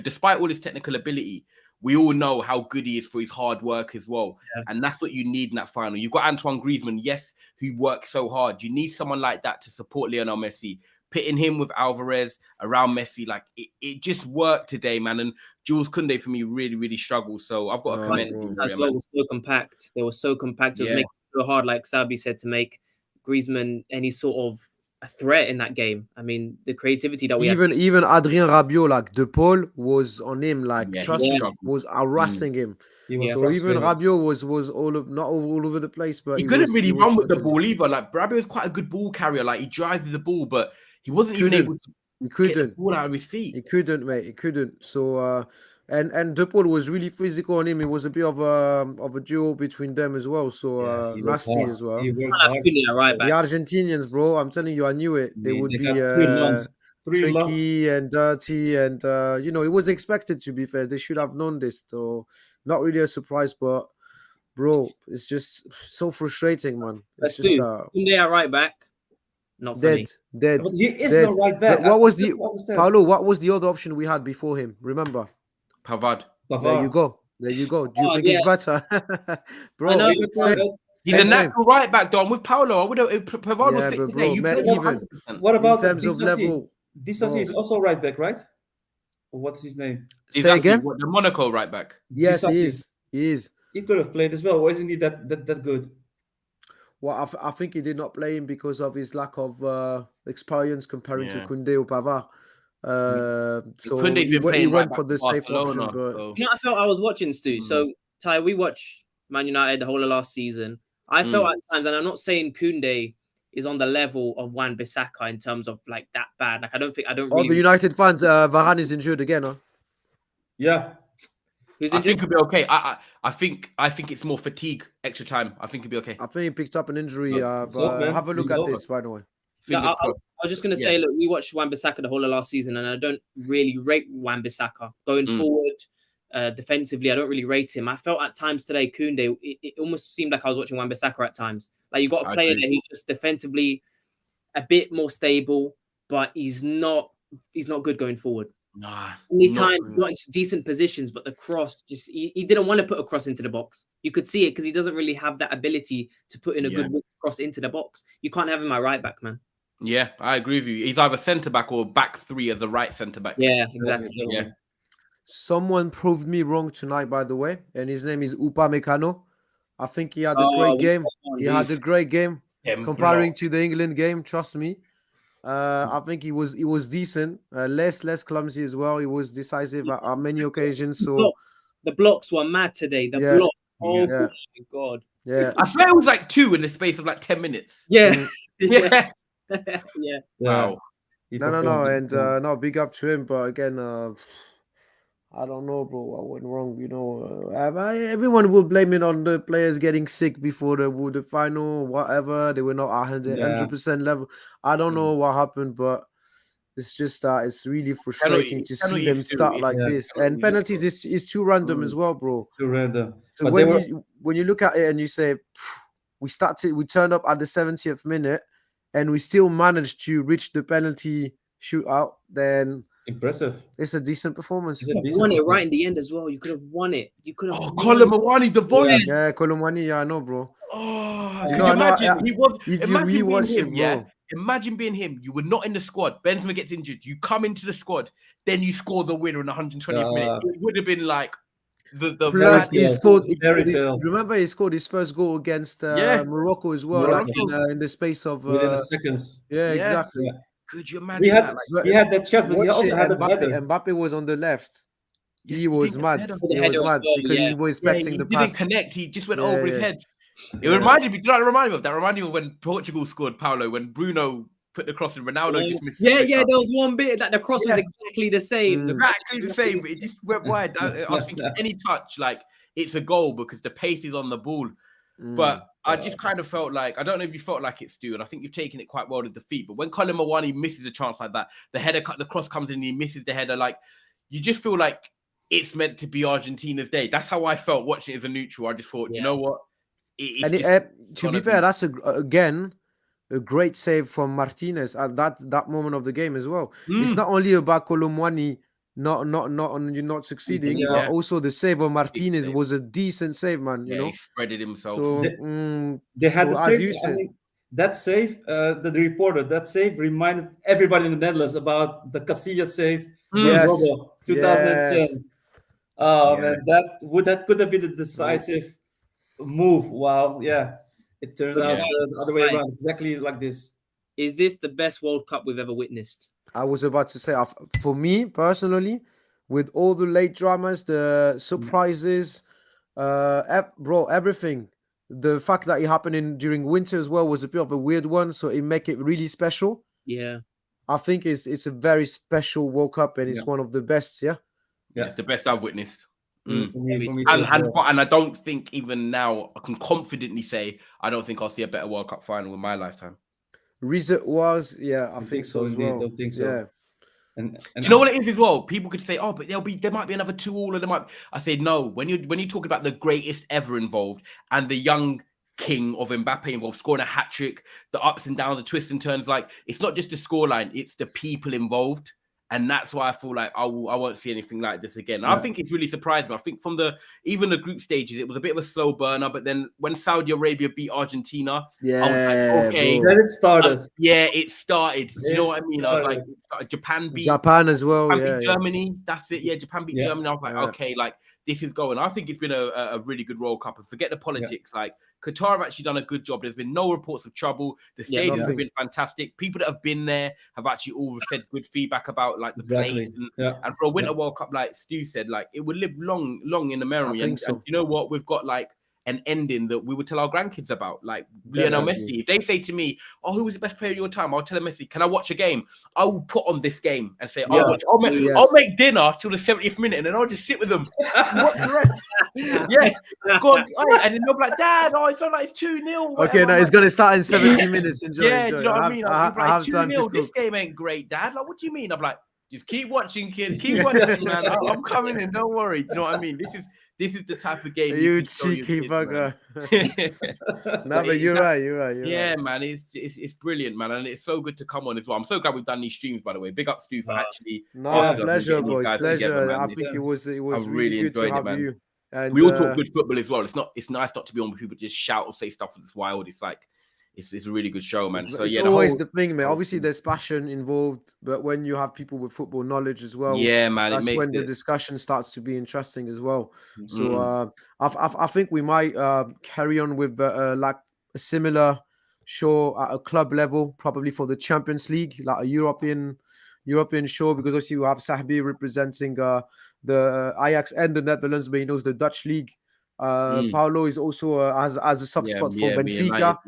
D: despite all his technical ability, we all know how good he is for his hard work as well. And that's what you need in that final. You've got Antoine Griezmann, who works so hard. You need someone like that to support Lionel Messi. Pitting him with Alvarez around Messi, like it just worked today, man. And Jules Koundé for me really struggled. So I've got to commend him.
C: As well, was so compact. They were so compact. It was making it so hard, like Sabi said, to make Griezmann any sort of a threat in that game. I mean, the creativity that we
A: even Adrien Rabiot, like De Paul was on him, like was harassing him. So even Rabiot was not all over the place, but
D: he couldn't really run with the ball either. Like Rabiot was quite a good ball carrier. Like he drives the ball, but he wasn't even able to get the ball out of his feet.
A: He couldn't, mate. He couldn't. So and De Paul was really physical on him. It was a bit of a duel between them as well. So nasty as well.
C: Right back.
A: The Argentinians, bro, I'm telling you, I knew it. They would be tricky and dirty, and it was expected, to be fair. They should have known this. So not really a surprise, but bro, it's just so frustrating, man. It's just
C: Koundé at right back. Not
A: dead.
B: But he is no right back.
A: What was Paulo? What was the other option we had before him? Remember,
D: Pavard.
A: There you go. Do you think it's better, bro?
C: I know,
D: he's a natural right back, Don. With Paulo, I would have. Pavard was fit today. You play
A: even.
B: What about
A: in terms of level?
B: Disasi is also right back, right? Or what's his name?
A: Say again.
D: The Monaco right back.
A: Yes, he is.
B: He could have played as well. Why isn't he that good?
A: Well, I think he did not play him because of his lack of experience comparing to Koundé or Pavard. So he went for the safe option. But...
C: I felt I was watching, Stu. So, Ty, we watched Man United the whole of last season. I felt at times, and I'm not saying Koundé is on the level of Wan-Bissaka in terms of like that bad. Like I don't really...
A: the United fans, Varane is injured again, huh?
B: Yeah.
D: I think he'll be okay. I think it's more fatigue, extra time. I think he'll be okay.
A: I think he picked up an injury. But have a look at this, by the way.
C: I was just going to say, look, we watched Wan-Bissaka the whole of last season, and I don't really rate Wan-Bissaka going forward. Defensively, I don't really rate him. I felt at times today, Koundé, it almost seemed like I was watching Wan-Bissaka at times. Like you got a player there who's just defensively a bit more stable, but he's not good going forward.
D: Nah,
C: many times got into decent positions, but the cross just he didn't want to put a cross into the box. You could see it because he doesn't really have that ability to put in a good cross into the box. You can't have him at right back, man.
D: Yeah, I agree with you. He's either centre back or back three as a right centre back.
C: Yeah, exactly.
D: Yeah.
A: Someone proved me wrong tonight, by the way, and his name is Upamecano. I think he had a great game. He had a great game comparing to the England game. Trust me. I think he was decent, less clumsy as well. He was decisive at many occasions. So
C: the blocks were mad today. The blocks. Oh my god.
A: Yeah.
D: I swear it was like 2 in the space of like 10 minutes.
C: Yeah.
D: Yeah.
C: Yeah.
D: Wow.
A: No, and no, big up to him. But again, I don't know, bro. What went wrong? You know, everyone will blame it on the players getting sick before the final, whatever. They were not 100% level. I don't know what happened, but it's just it's really frustrating to see them start like this. And penalties is too random as well, bro.
B: Too random.
A: So when you look at it and you say, we turned up at the 70th minute, and we still managed to reach the penalty shootout, then
B: impressive.
A: It's a decent performance.
C: You won it right in the end as well. You could have won it. You could have.
D: Oh, Colin Mawani, the volley.
A: Yeah, Colin Mawani. Yeah, I know, bro.
D: Oh, can you imagine? Imagine being him. You were not in the squad. Benzema gets injured. You come into the squad. Then you score the winner in the 120th minute. It would have been like the
A: plus he scored. Remember, he scored his first goal against Morocco as well, like in the space of
B: within the seconds.
A: Yeah, exactly.
B: Yeah.
D: Could you imagine?
B: He had that chance, but he also had the header.
A: Mbappe was on the left. He was mad. He was mad because he was expecting the pass.
D: He didn't connect. He just went over his head. It reminded me. Do you know what it reminded me of? That reminded me of when Portugal scored, Paulo, when Bruno put the cross and Ronaldo just missed.
C: Yeah. There was one bit that the cross was exactly the same.
D: Exactly the same, but it just went wide. I was thinking any touch, like it's a goal because the pace is on the ball. But I just kind of felt like, I don't know if you felt like it, Stu, and I think you've taken it quite well to defeat. But when Colin Mawani misses a chance like that, the cross comes in, and he misses the header. Like you just feel like it's meant to be Argentina's day. That's how I felt watching it as a neutral. I just thought, you know what?
A: To be fair, that's again a great save from Martinez at that moment of the game as well. It's not only about Colin Mawani not succeeding, but also the save of Martinez was a decent save, man. You know,
D: he spreaded himself.
A: So
B: they had the save. As you said. That save, the reporter, that save reminded everybody in the Netherlands about the Casillas save, 2010. Yes. Oh man, that could have been a decisive move. Wow, it turned out the other way around, exactly like this.
C: Is this the best World Cup we've ever witnessed?
A: I was about to say, for me personally, with all the late dramas, the surprises, everything. The fact that it happened during winter as well was a bit of a weird one, so it make it really special.
C: Yeah,
A: I think it's a very special World Cup, and it's one of the best. Yeah,
D: it's the best I've witnessed. And I don't think even now I can confidently say I don't think I'll see a better World Cup final in my lifetime.
A: Result was, I think so as well.
B: I think so.
A: Yeah.
D: And you know what it is as well? People could say, "Oh, but there might be another 2-2, or there might." I said, no. When you talk about the greatest ever involved and the young king of Mbappe involved, scoring a hat trick, the ups and downs, the twists and turns, like it's not just the scoreline; it's the people involved, and that's why I feel like I won't see anything like this again. I think it's really surprised me. I think from even the group stages, it was a bit of a slow burner, but then when Saudi Arabia beat Argentina, I was like, okay,
B: then it started.
D: It started. You know what I mean? I was like, Japan beat
A: as well.
D: Japan beat Germany. That's it. Yeah, Japan beat Germany. I was like, okay, like this is going. I think it's been a really good World Cup. And forget the politics. Like Qatar have actually done a good job. There's been no reports of trouble. The stadiums have been fantastic. People that have been there have actually all said good feedback about like the place. And for a Winter World Cup, like Stu said, like it would live long in the memory. And you know what? We've got like an ending that we would tell our grandkids about, like Lionel Messi. If they say to me, "Oh, who was the best player of your time?" I'll tell them Messi. Can I watch a game? I will put on this game and say, I'll make dinner till the 70th minute, and then I'll just sit with them. Watch the rest. Go on. And then they'll be like, "Dad, it's not like it's 2-0."
A: Okay, no, it's gonna start in 70 minutes. Enjoy.
D: Do you know what I mean? It's 2-0. This game ain't great, Dad. Like, what do you mean? I'm like, Just keep watching, kid. Keep watching, man. I'm coming in. Don't worry. Do you know what I mean? This is the type of game
A: You
D: can show your
A: cheeky
D: kids,
A: bugger.
D: man.
A: No, but you're right. You're
D: Yeah,
A: right.
D: man. It's brilliant, man, and it's so good to come on as well. I'm so glad we've done these streams, by the way. Big up Stu for actually.
A: No,
D: asking us and
A: pleasure,
D: getting these
A: boys.
D: guys together,
A: Pleasure.
D: man.
A: I think it was
D: I
A: really
D: really
A: good to
D: enjoyed it,
A: have
D: man.
A: you. And
D: We all talk good football as well. It's nice not to be on where people just shout or say stuff that's wild. It's like it's a really good show, man. So
A: it's
D: yeah,
A: always the thing, man. Obviously, there's passion involved, but when you have people with football knowledge as well,
D: yeah, man,
A: that's
D: it makes
A: when the discussion starts to be interesting as well. So I think we might carry on with like a similar show at a club level, probably for the Champions League, like a European show, because obviously you have Sahbi representing the Ajax and the Netherlands, but he knows the Dutch league. Paulo is also has a soft spot for Benfica,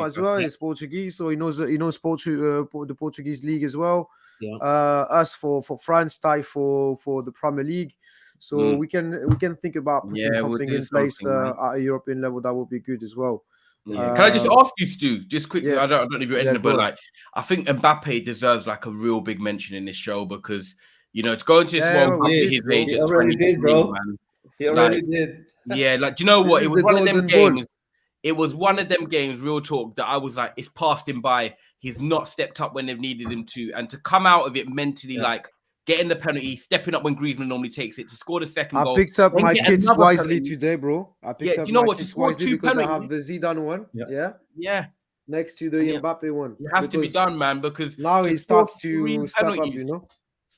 A: as well. He's Portuguese, so he knows the Portuguese league as well.
C: Yeah.
A: Us for France, Thai for the Premier League. So we can think about putting something in place at a European level that would be good as well.
D: Yeah. Can I just ask you, Stu, just quickly?
A: Yeah.
D: I don't know if you're ending, but like, I think Mbappe deserves like a real big mention in this show because to go into this World Cup at his age at 23, man.
B: He already did.
D: Yeah, like, do you know what? It was one of them games. It was one of them games, real talk, that I was like, it's passed him by. He's not stepped up when they've needed him to. And to come out of it mentally, like getting the penalty, stepping up when Griezmann normally takes it, to score the second goal.
A: I picked up my kids wisely today, bro. I picked up my kids wisely because I have the Zidane one. Yeah. Next to the Mbappe one.
D: It has to be done, man, because
A: now he starts to step up,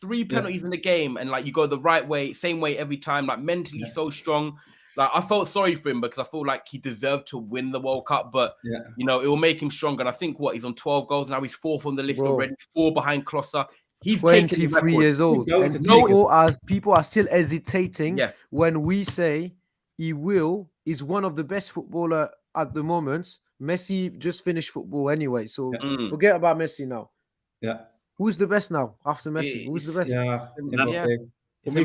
D: 3 penalties in the game, and like you go the right way, same way every time, like mentally so strong. Like I felt sorry for him because I feel like he deserved to win the World Cup, but it will make him stronger. And I think he's on 12 goals now. He's 4th on the list already, 4 behind Klosser. He's
A: 23 years old, and people are still hesitating when we say he's one of the best footballer at the moment. Messi just finished football anyway, so forget about Messi now.
B: Yeah.
A: Who's the best now after Messi? Who's the best?
B: Yeah, Mbappe. For me,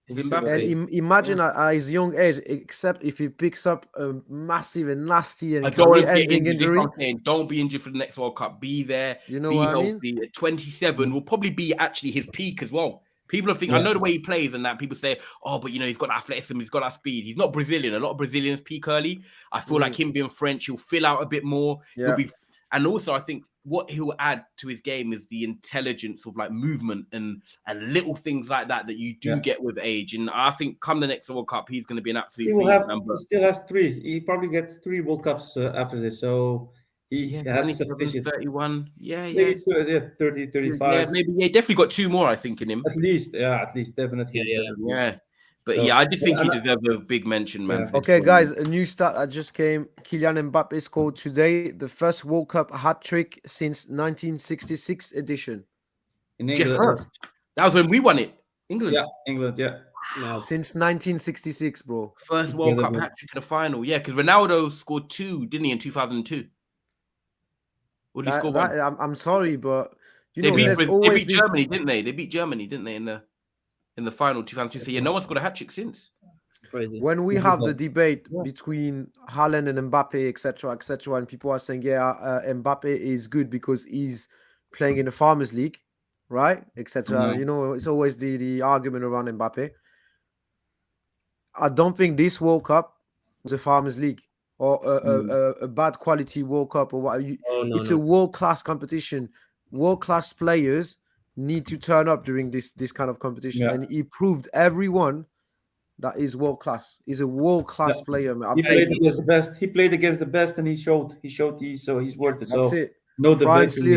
B: it's Mbappe.
A: And imagine at his young age, except if he picks up a massive and nasty and
D: career-ending injury. Don't be injured for the next World Cup. Be there.
A: You know
D: be
A: what
D: healthy.
A: I mean?
D: At 27 will probably be actually his peak as well. People are thinking, I know the way he plays and that people say, but he's got that athleticism, he's got that speed. He's not Brazilian. A lot of Brazilians peak early. I feel like him being French, he'll fill out a bit more.
A: Yeah.
D: And also, I think what he'll add to his game is the intelligence of like movement and little things like that you do get with age. And I think come the next World Cup, he's going to be an absolute beast.
B: He still has 3. He probably gets 3 World Cups after this. So he has sufficient.
D: 31.
B: Maybe 30, 35.
D: Yeah, maybe definitely got 2 more, I think, in him.
B: At least, definitely.
D: Yeah. But I just think he deserves a big mention, man.
A: Yeah. Okay, guys, a new stat that just came. Kylian Mbappe scored today the first World Cup hat-trick since 1966 edition.
B: In England.
D: That was when we won it. England.
B: Yeah, England,
C: Wow.
A: Since 1966, bro.
D: First World Cup hat-trick in the final. Yeah, because Ronaldo scored 2, didn't he, in 2002? Or did he score 1?
A: I'm sorry, but
D: they beat Germany, didn't they? They beat Germany, didn't they, in the final 2002? So no one's got a hat-trick since.
C: It's crazy.
A: When we have the debate between Haaland and Mbappe, etc., and people are saying, Mbappe is good because he's playing in the Farmers League, right, etc. It's always the argument around Mbappe. I don't think this World Cup was a Farmers League or a bad quality World Cup or what. It's a world-class competition. World-class players need to turn up during this kind of competition, and he proved everyone that is world-class. He's a world-class player, man.
B: He played against the best. He played against the best, and he showed he's worth it.
A: That's it.
B: No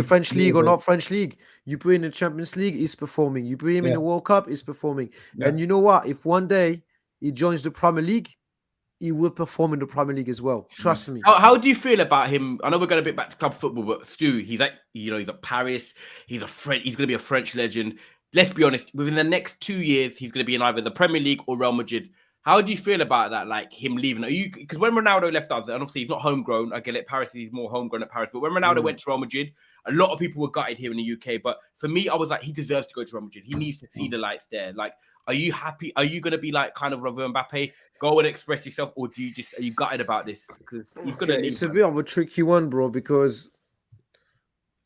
A: French league or not French league, you put in the Champions League, he's performing. You put him in the World Cup, he's performing. And you know what? If one day he joins the Premier League, he will perform in the Premier League as well. Trust me.
D: How do you feel about him? I know we're going a bit back to club football, but Stu, he's like, he's at Paris. He's going to be a French legend. Let's be honest. Within the next 2 years, he's going to be in either the Premier League or Real Madrid. How do you feel about that? Like him leaving? Because when Ronaldo left us, and obviously he's not homegrown. I get it. Paris, he's more homegrown at Paris. But when Ronaldo went to Real Madrid, a lot of people were gutted here in the UK. But for me, I was like, he deserves to go to Real Madrid. He needs to see the lights there. Like, are you happy? Are you going to be like kind of Robert Mbappe? Go and express yourself, or are you gutted about this? Because he's going to.
A: It's a bit of a tricky one, bro. Because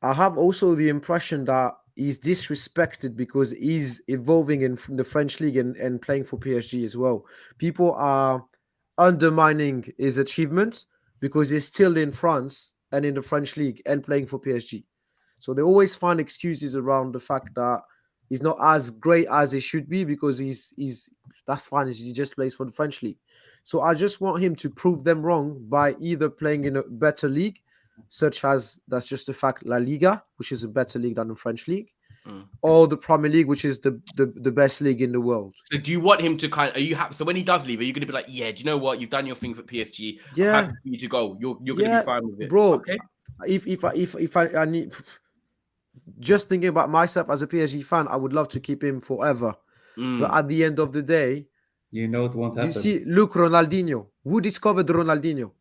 A: I have also the impression that he's disrespected because he's evolving in the French league and playing for PSG as well. People are undermining his achievements because he's still in France and in the French league and playing for PSG. So they always find excuses around the fact that he's not as great as he should be because he's that's fine. He just plays for the French league. So I just want him to prove them wrong by either playing in a better league, such as that's just a fact La Liga, which is a better league than the French league, or the Premier League, which is the best league in the world.
D: So do you want him to are you happy? So when he does leave, are you going to be like, yeah, do you know what? You've done your things at PSG.
A: Yeah.
D: I'm happy for you to go. You're going to be fine with it.
A: Bro,
D: okay.
A: If I need, just thinking about myself as a PSG fan, I would love to keep him forever. But at the end of the day,
B: you know it won't happen.
A: You see, look, Ronaldinho. Who discovered Ronaldinho?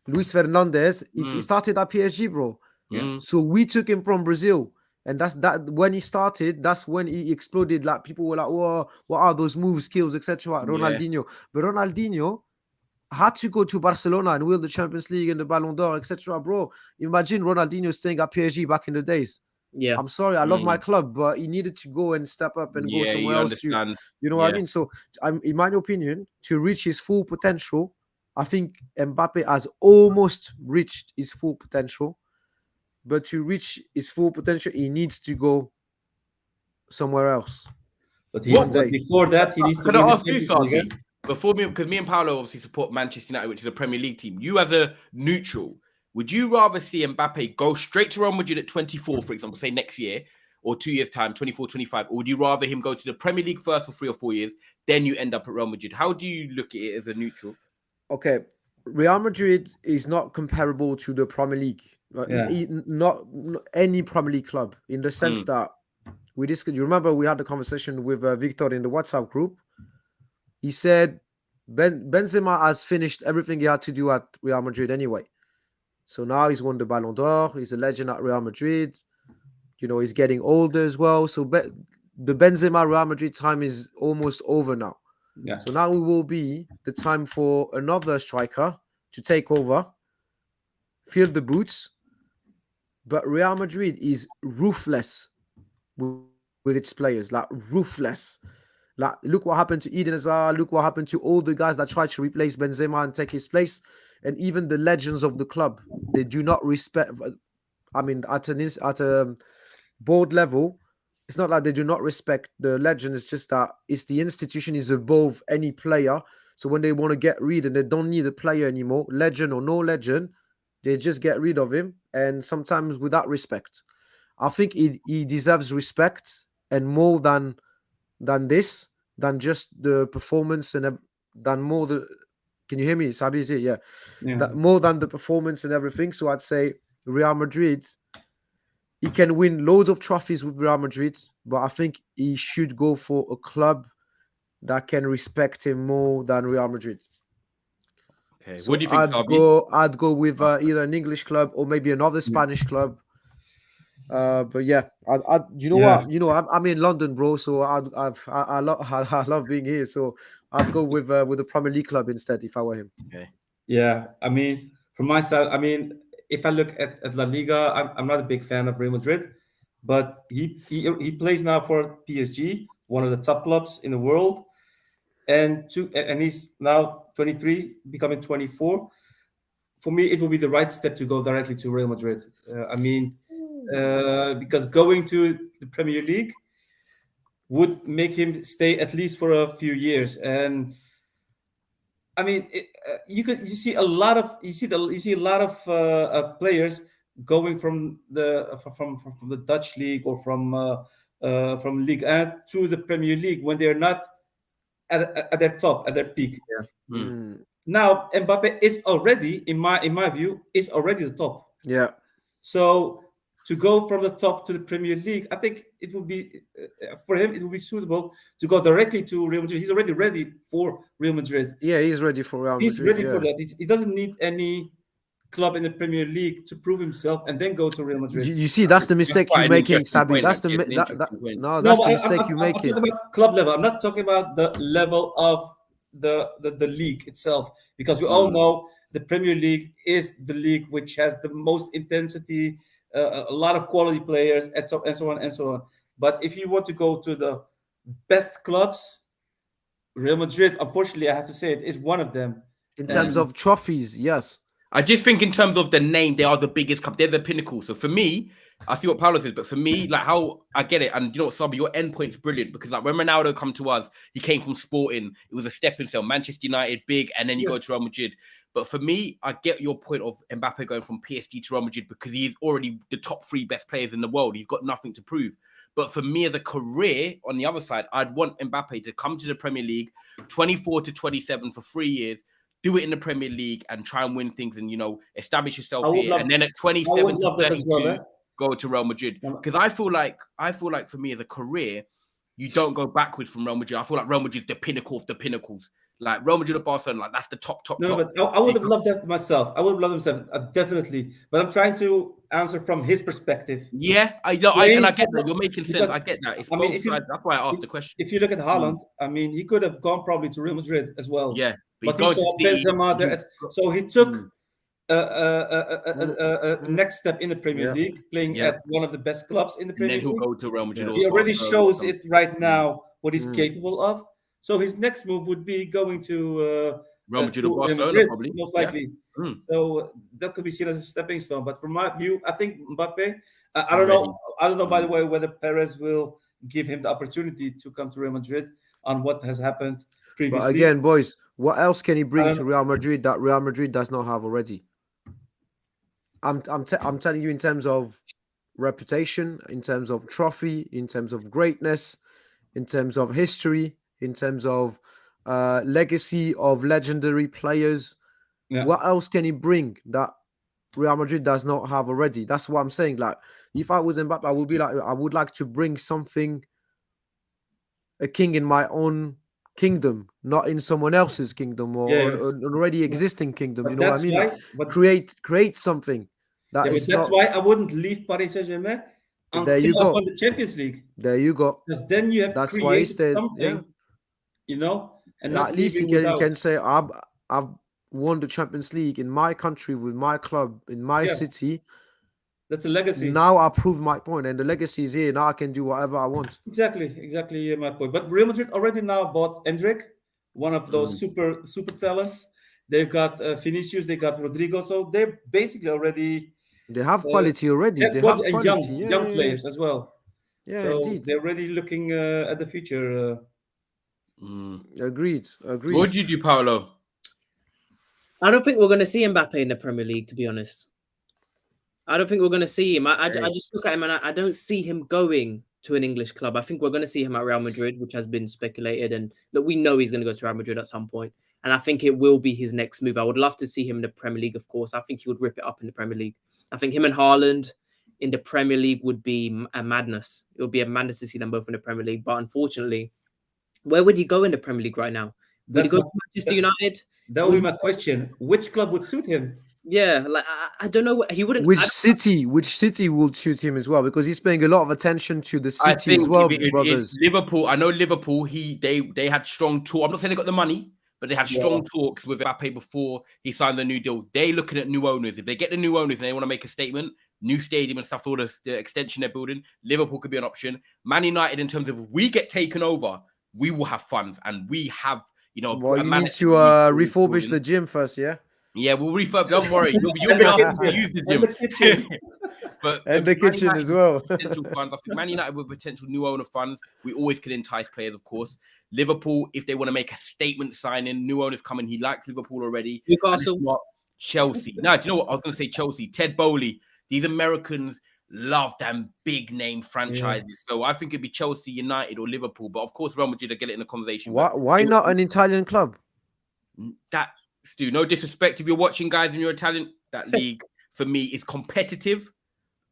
A: Luis Fernandez. He started at PSG, bro.
D: Yeah.
A: So we took him from Brazil. And that's that when he started, that's when he exploded. Like people were like, "Oh, what are those moves, skills, etc." Ronaldinho. But Ronaldinho had to go to Barcelona and win the Champions League and the Ballon d'Or, etc. Bro, imagine Ronaldinho staying at PSG back in the days.
C: Yeah,
A: I'm sorry, I love my club, but he needed to go and step up and go somewhere else.
D: Understand.
A: You know what I mean? So, in my opinion, to reach his full potential, I think Mbappe has almost reached his full potential. But to reach his full potential, he needs to go somewhere else.
B: But before that, he needs to.
D: Can I ask you something? Before me, because me and Paolo obviously support Manchester United, which is a Premier League team. You as a neutral, would you rather see Mbappe go straight to Real Madrid at 24, for example, say next year, or 2 years' time, 24, 25? Or would you rather him go to the Premier League first for 3 or 4 years, then you end up at Real Madrid? How do you look at it as a neutral?
A: Okay, Real Madrid is not comparable to the Premier League. Not any Premier League club, in the sense that we discussed. You remember we had the conversation with Victor in the WhatsApp group. He said Benzema has finished everything he had to do at Real Madrid anyway. So now he's won the Ballon d'Or. He's a legend at Real Madrid. You know, he's getting older as well. So the Benzema Real Madrid time is almost over now.
B: Yeah.
A: So now it will be the time for another striker to take over, fill the boots. But Real Madrid is ruthless with its players, like ruthless. Like, look what happened to Eden Hazard. Look what happened to all the guys that tried to replace Benzema and take his place. And even the legends of the club, they do not respect. I mean, at a board level, it's not like they do not respect the legend. It's just that it's the institution is above any player. So when they want to get rid and they don't need a player anymore, legend or no legend, they just get rid of him. And sometimes without respect. I think he deserves respect, and more than this, than just the performance and than more the. Can you hear me, Sabi? Is it? Yeah. That, more than the performance and everything. So I'd say Real Madrid. He can win loads of trophies with Real Madrid, but I think he should go for a club that can respect him more than Real Madrid.
D: Okay.
A: So
D: what do you think,
A: I'd go with either an English club or maybe another Spanish club. But yeah, you know what? You know, I'm in London, bro. So I love being here. So I'd go with a Premier League club instead if I were him.
D: Okay.
B: Yeah, I mean, from my side, I mean, if I look at La Liga, I'm not a big fan of Real Madrid, but he plays now for PSG, one of the top clubs in the world, and he's now 23, becoming 24. For me, it will be the right step to go directly to Real Madrid. I mean, because going to the Premier League would make him stay at least for a few years. And I mean, you see a lot of players going from the Dutch league or from Ligue 1 to the Premier League when they're not at their top, at their peak.
A: Yeah.
B: Now Mbappe is already, in my view, is already the top.
A: Yeah.
B: So to go from the top to the Premier League, I think it would be for him. It would be suitable to go directly to Real Madrid. He's already ready for Real Madrid.
A: Yeah, he's ready for Real Madrid.
B: He's ready for that. He doesn't need any club in the Premier League to prove himself and then go to Real Madrid.
A: You see, that's the mistake you're making, Sabi. That's the mistake you're making.
B: I'm talking about club level. I'm not talking about the level of the league itself, because we all know the Premier League is the league which has the most intensity, a lot of quality players, and so on and so on. But if you want to go to the best clubs, Real Madrid, unfortunately, I have to say it, is one of them.
A: In terms of trophies, yes.
D: I just think in terms of the name, they are the biggest club. They're the pinnacle. So for me, I see what Paulo says, but for me, like how I get it, and you know what, Sabi, your endpoint's brilliant because like when Ronaldo come to us, he came from Sporting. It was a stepping stone. Manchester United, big, and then you go to Real Madrid. But for me, I get your point of Mbappe going from PSG to Real Madrid because he is already the top 3 best players in the world. He's got nothing to prove. But for me as a career, on the other side, I'd want Mbappe to come to the Premier League, 24 to 27 for 3 years, do it in the Premier League and try and win things and, you know, establish yourself here. And then at 27 to 32, go to Real Madrid. Because I feel like for me as a career, you don't go backwards from Real Madrid. I feel like Real Madrid is the pinnacle of the pinnacles. Like Real Madrid or Barcelona, like that's the top.
B: No, but I would have loved that myself. I would have loved myself, definitely. But I'm trying to answer from his perspective.
D: Yeah, I know, and I get that. You're making sense. I get that. It's both sides. That's why I asked the question.
B: If you look at Haaland, I mean, he could have gone probably to Real Madrid as well.
D: Yeah,
B: but he saw Benzema there, so he took a next step in the Premier League, playing at one of the best clubs in the Premier League.
D: And then he'll go to Real Madrid.
B: He already shows it right now what he's capable of. So his next move would be going to
D: Real Madrid or Barcelona, probably
B: most likely. Yeah. So that could be seen as a stepping stone. But from my view, I think Mbappe. I don't know. I don't know. By the way, whether Perez will give him the opportunity to come to Real Madrid on what has happened previously.
A: But again, boys, what else can he bring to Real Madrid that Real Madrid does not have already? I'm telling you in terms of reputation, in terms of trophy, in terms of greatness, in terms of history, in terms of legacy of legendary players. Yeah. What else can he bring that Real Madrid does not have already? That's what I'm saying. Like, if I was Mbappe, I would be like, I would like to bring something, a king in my own kingdom, not in someone else's kingdom or an already existing kingdom.
B: But
A: you know what I mean? Like, create something.
B: That's why I wouldn't leave Paris Saint-Germain until I won the Champions League.
A: There you go.
B: Because then you have created something, you know. And
A: at least you can say, I've won the Champions League in my country with my club in my city.
B: That's a legacy.
A: Now I proved my point, and the legacy is here. Now I can do whatever I want.
B: Exactly my point. But Real Madrid already now bought Endrick, one of those super talents. They've got Vinicius, they got Rodrigo, so they're basically already.
A: They have quality already.
B: They have quality. Young players as well.
A: Yeah,
B: so
A: indeed.
B: They're already looking at the future.
A: Agreed.
D: What do you do, Paolo?
C: I don't think we're going to see Mbappe in the Premier League, to be honest. I don't think we're going to see him. I just look at him and I don't see him going to an English club. I think we're going to see him at Real Madrid, which has been speculated. And look, we know he's going to go to Real Madrid at some point. And I think it will be his next move. I would love to see him in the Premier League, of course. I think he would rip it up in the Premier League. I think him and Haaland in the Premier League would be a madness. It would be a madness to see them both in the Premier League. But unfortunately, where would he go in the Premier League right now? Would he go to Manchester United?
B: That would be my question. Which club would suit him?
C: Yeah, like I don't know. He wouldn't.
A: Which city would suit him as well? Because he's paying a lot of attention to the city as well, brothers.
D: Liverpool, I know Liverpool. They had strong talk. I'm not saying they got the money, but they had strong talks with Mbappe before he signed the new deal. They looking at new owners. If they get the new owners and they want to make a statement, new stadium and stuff, all the extension they're building, Liverpool could be an option. Man United, in terms of if we get taken over, we will have funds and we have, you know.
A: Well, you need to refurbish the gym first, yeah.
D: Yeah, we'll refurb. Don't worry, you'll be able to use the gym. But
A: and the kitchen as well.
D: Potential funds. I think Man United with potential new owner funds, we always can entice players, of course. Liverpool, if they want to make a statement signing, new owners coming. He likes Liverpool already.
C: Newcastle,
D: Chelsea. Now, do you know what I was going to say? Chelsea, Ted Bowley. These Americans love them big name franchises. Yeah. So I think it'd be Chelsea, United, or Liverpool. But of course, Real Madrid will get it in the conversation.
A: Why not an Italian club?
D: That, Stu, no disrespect if you're watching, guys, and you're Italian. That league for me is competitive,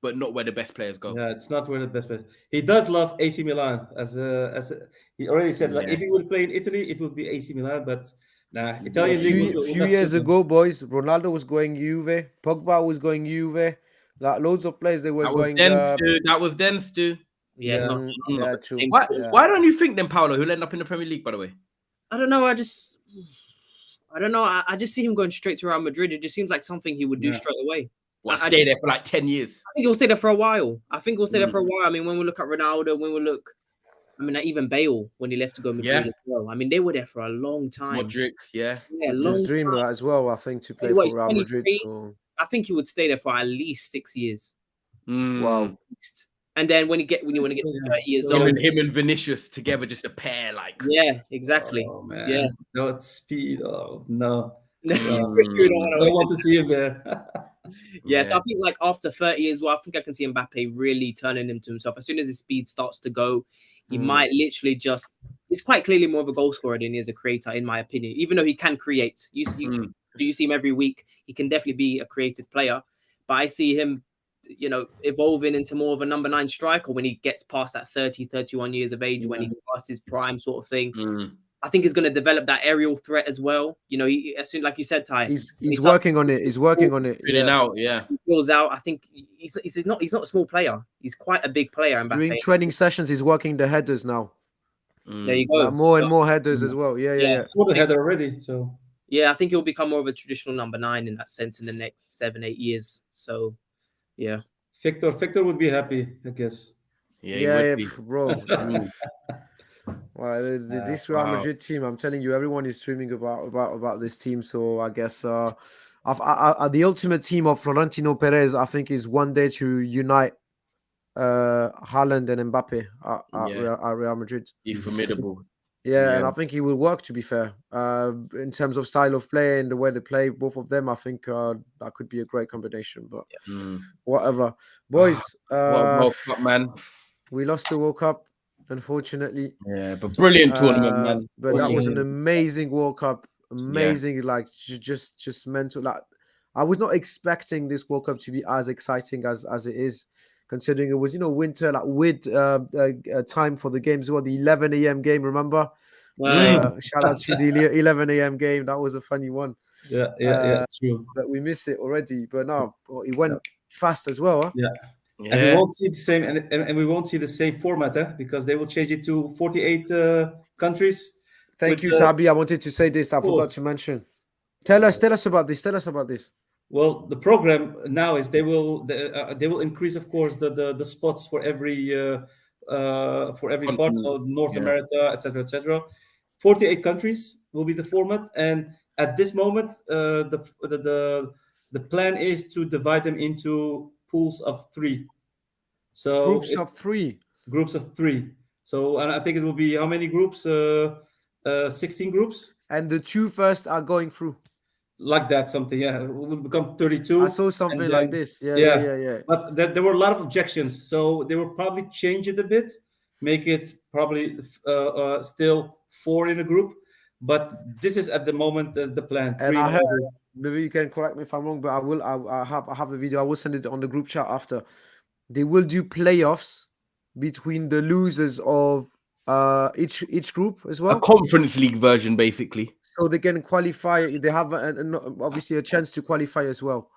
D: but not where the best players go.
B: Yeah, it's not where the best players. He does love AC Milan, as he already said. Like if he would play in Italy, it would be AC Milan. But nah, Italian league.
A: A few years ago, boys, Ronaldo was going Juve, Pogba was going Juve. Like loads of players they were going.
D: That was then, Stu.
C: Yeah,
A: true.
D: Why don't you think then, Paolo, who'll end up in the Premier League? By the way,
C: I don't know. I don't know. I just see him going straight to Real Madrid. It just seems like something he would do straight away.
D: Well, stay there for like 10 years.
C: I think he'll stay there for a while. I mean, when we look at Ronaldo, even Bale when he left to go Madrid as well. I mean, they were there for a long time.
D: Modric,
A: it's his dream as well. I think to play for Real Madrid. So
C: I think he would stay there for at least 6 years.
A: Wow.
C: And then when he gets to 30 years old,
D: him and Vinicius together, just a pair, like
C: exactly.
B: Oh man, no speed. Oh no.
C: I
B: don't want to see him there.
C: Yes, I think like after 30 years, I think I can see Mbappe really turning into himself. As soon as his speed starts to go, he might literally he's quite clearly more of a goal scorer than he is a creator, in my opinion, even though he can create. You see him every week. He can definitely be a creative player, but I see him, evolving into more of a number 9 striker when he gets past that 30, 31 years of age, when he's past his prime sort of thing. I think he's going to develop that aerial threat as well. As soon, like you said, Ty,
A: he's working on it. He's working on it.
C: He feels out. I think he's not a small player. He's quite a big player. Mbappe.
A: During training sessions, he's working the headers now.
C: There you go.
A: More and more headers as well. Yeah.
B: The header already. So
C: I think he'll become more of a traditional number 9 in that sense in the next 7-8 years. So
B: Victor would be happy, I guess.
A: Bro. Well, this Real Madrid team, I'm telling you, everyone is streaming about this team. So I guess the ultimate team of Florentino Perez, I think, is one day to unite Haaland and Mbappe at Real Madrid.
D: He's formidable.
A: And I think he will work, to be fair. In terms of style of play and the way they play, both of them, I think that could be a great combination. But whatever. Boys,
D: World Cup, man.
A: We lost the World Cup, unfortunately.
D: Yeah, but brilliant tournament, man.
A: But that was an amazing World Cup. Amazing, like just mental. Like I was not expecting this World Cup to be as exciting as it is, considering it was winter, like weird time for the games. Well, the 11 a.m. game, remember? Shout out to the 11 a.m. game. That was a funny one.
B: Yeah, true.
A: But we missed it already. But no, it went fast as well. Huh?
B: Yeah. And we won't see the same, and we won't see the same format, because they will change it to 48 countries.
A: Thank you, Sabi. I wanted to say this. I forgot to mention. Tell us about this.
B: Well, the program now is they will increase, of course, the spots for every part. So North America, etc. 48 countries will be the format, and at this moment, the plan is to divide them into pools of 3. So groups of 3. So, and I think it will be how many groups? 16 groups.
A: And the 2 first are going through.
B: Like that, something, it will become 32.
A: I saw something like this. Yeah.
B: But there were a lot of objections, so they will probably change it a bit, make it probably still 4 in a group. But this is at the moment the plan.
A: And I heard, maybe you can correct me if I'm wrong, but I have the video. I will send it on the group chat after. They will do playoffs between the losers of each group as well.
D: A conference league version, basically.
A: So they can qualify. They have obviously a chance to qualify as well.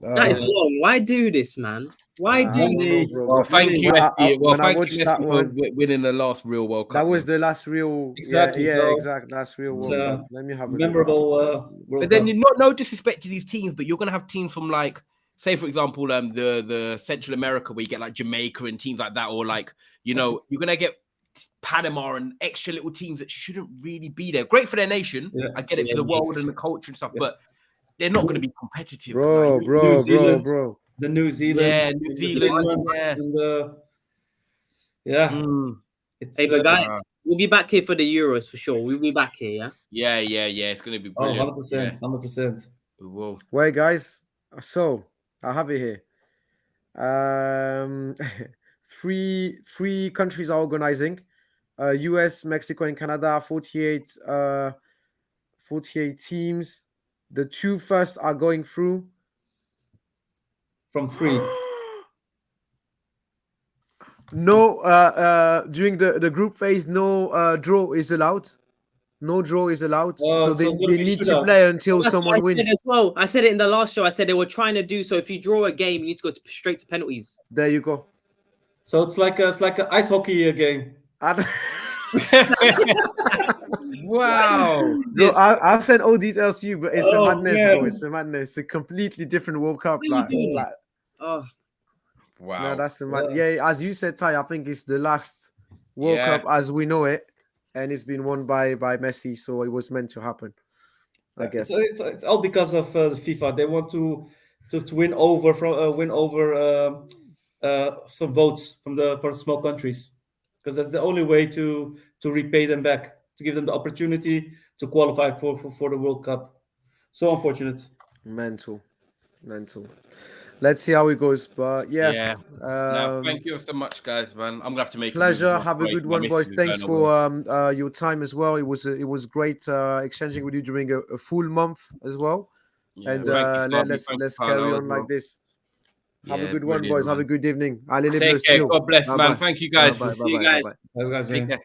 C: That is long. Why do this, man? Why do this?
D: Well, thank you, SD. Well, thank you, Messi, for winning the last real World Cup.
A: That was the last real.
B: Exactly.
A: Exactly. Last real World Cup. Let me have a
B: memorable World
D: But then, no disrespect to these teams, but you're gonna have teams from like, say, for example, the Central America, where you get like Jamaica and teams like that, or like you're gonna get Panama and extra little teams that shouldn't really be there. Great for their nation. I get it for the world and the culture and stuff, but they're not going to be competitive.
A: Bro.
B: The New Zealand.
D: New Zealand.
C: But guys, we'll be back here for the Euros for sure. We'll be back here,
D: yeah. It's going to be brilliant.
B: 100%.
D: We will.
A: Wait, guys. So I have it here. Three countries are organizing. US, Mexico, and Canada. 48 teams. The 2 first are going through.
B: From 3.
A: No, during the group phase, no draw is allowed. No draw is allowed. So they need to play until someone wins.
C: As well. I said it in the last show. I said they were trying to do so. If you draw a game, you need to go straight to penalties.
A: There you go.
B: So it's like an ice hockey game.
D: Wow.
A: Bro, I'll send all details to you, but it's a
B: Oh,
A: madness,
B: man.
A: bro. It's a madness. It's a completely different World Cup.
C: What are you doing?
A: Like,
C: Oh,
D: Wow.
A: no, that's a mad. Yeah, as you said, Ty, I think it's the last World
D: Yeah.
A: Cup as we know it, and it's been won by Messi, so it was meant to happen. I guess
B: it's all because of the FIFA. They want to win over some votes for small countries, because that's the only way to repay them back, to give them the opportunity to qualify for the World Cup. So unfortunate.
A: mental. Let's see how it goes, but yeah.
D: Yeah. No, thank you so much, guys, man. I'm gonna have to make
A: Pleasure.
D: a
A: Have a good one, boys. Thanks for your time as well. It was great exchanging with you during a full month as well.
D: Yeah,
A: And
D: thank you,
A: let's
D: Paolo,
A: carry
D: as
A: on
D: well.
A: like this. Have a
D: Yeah,
A: good one,
D: brilliant,
A: boys. Have a
D: man.
A: good evening.
D: Take care. God bless, man. Thank you, guys.
A: Bye.
C: you guys.
B: Have a guys,
D: Take
B: man.
D: care.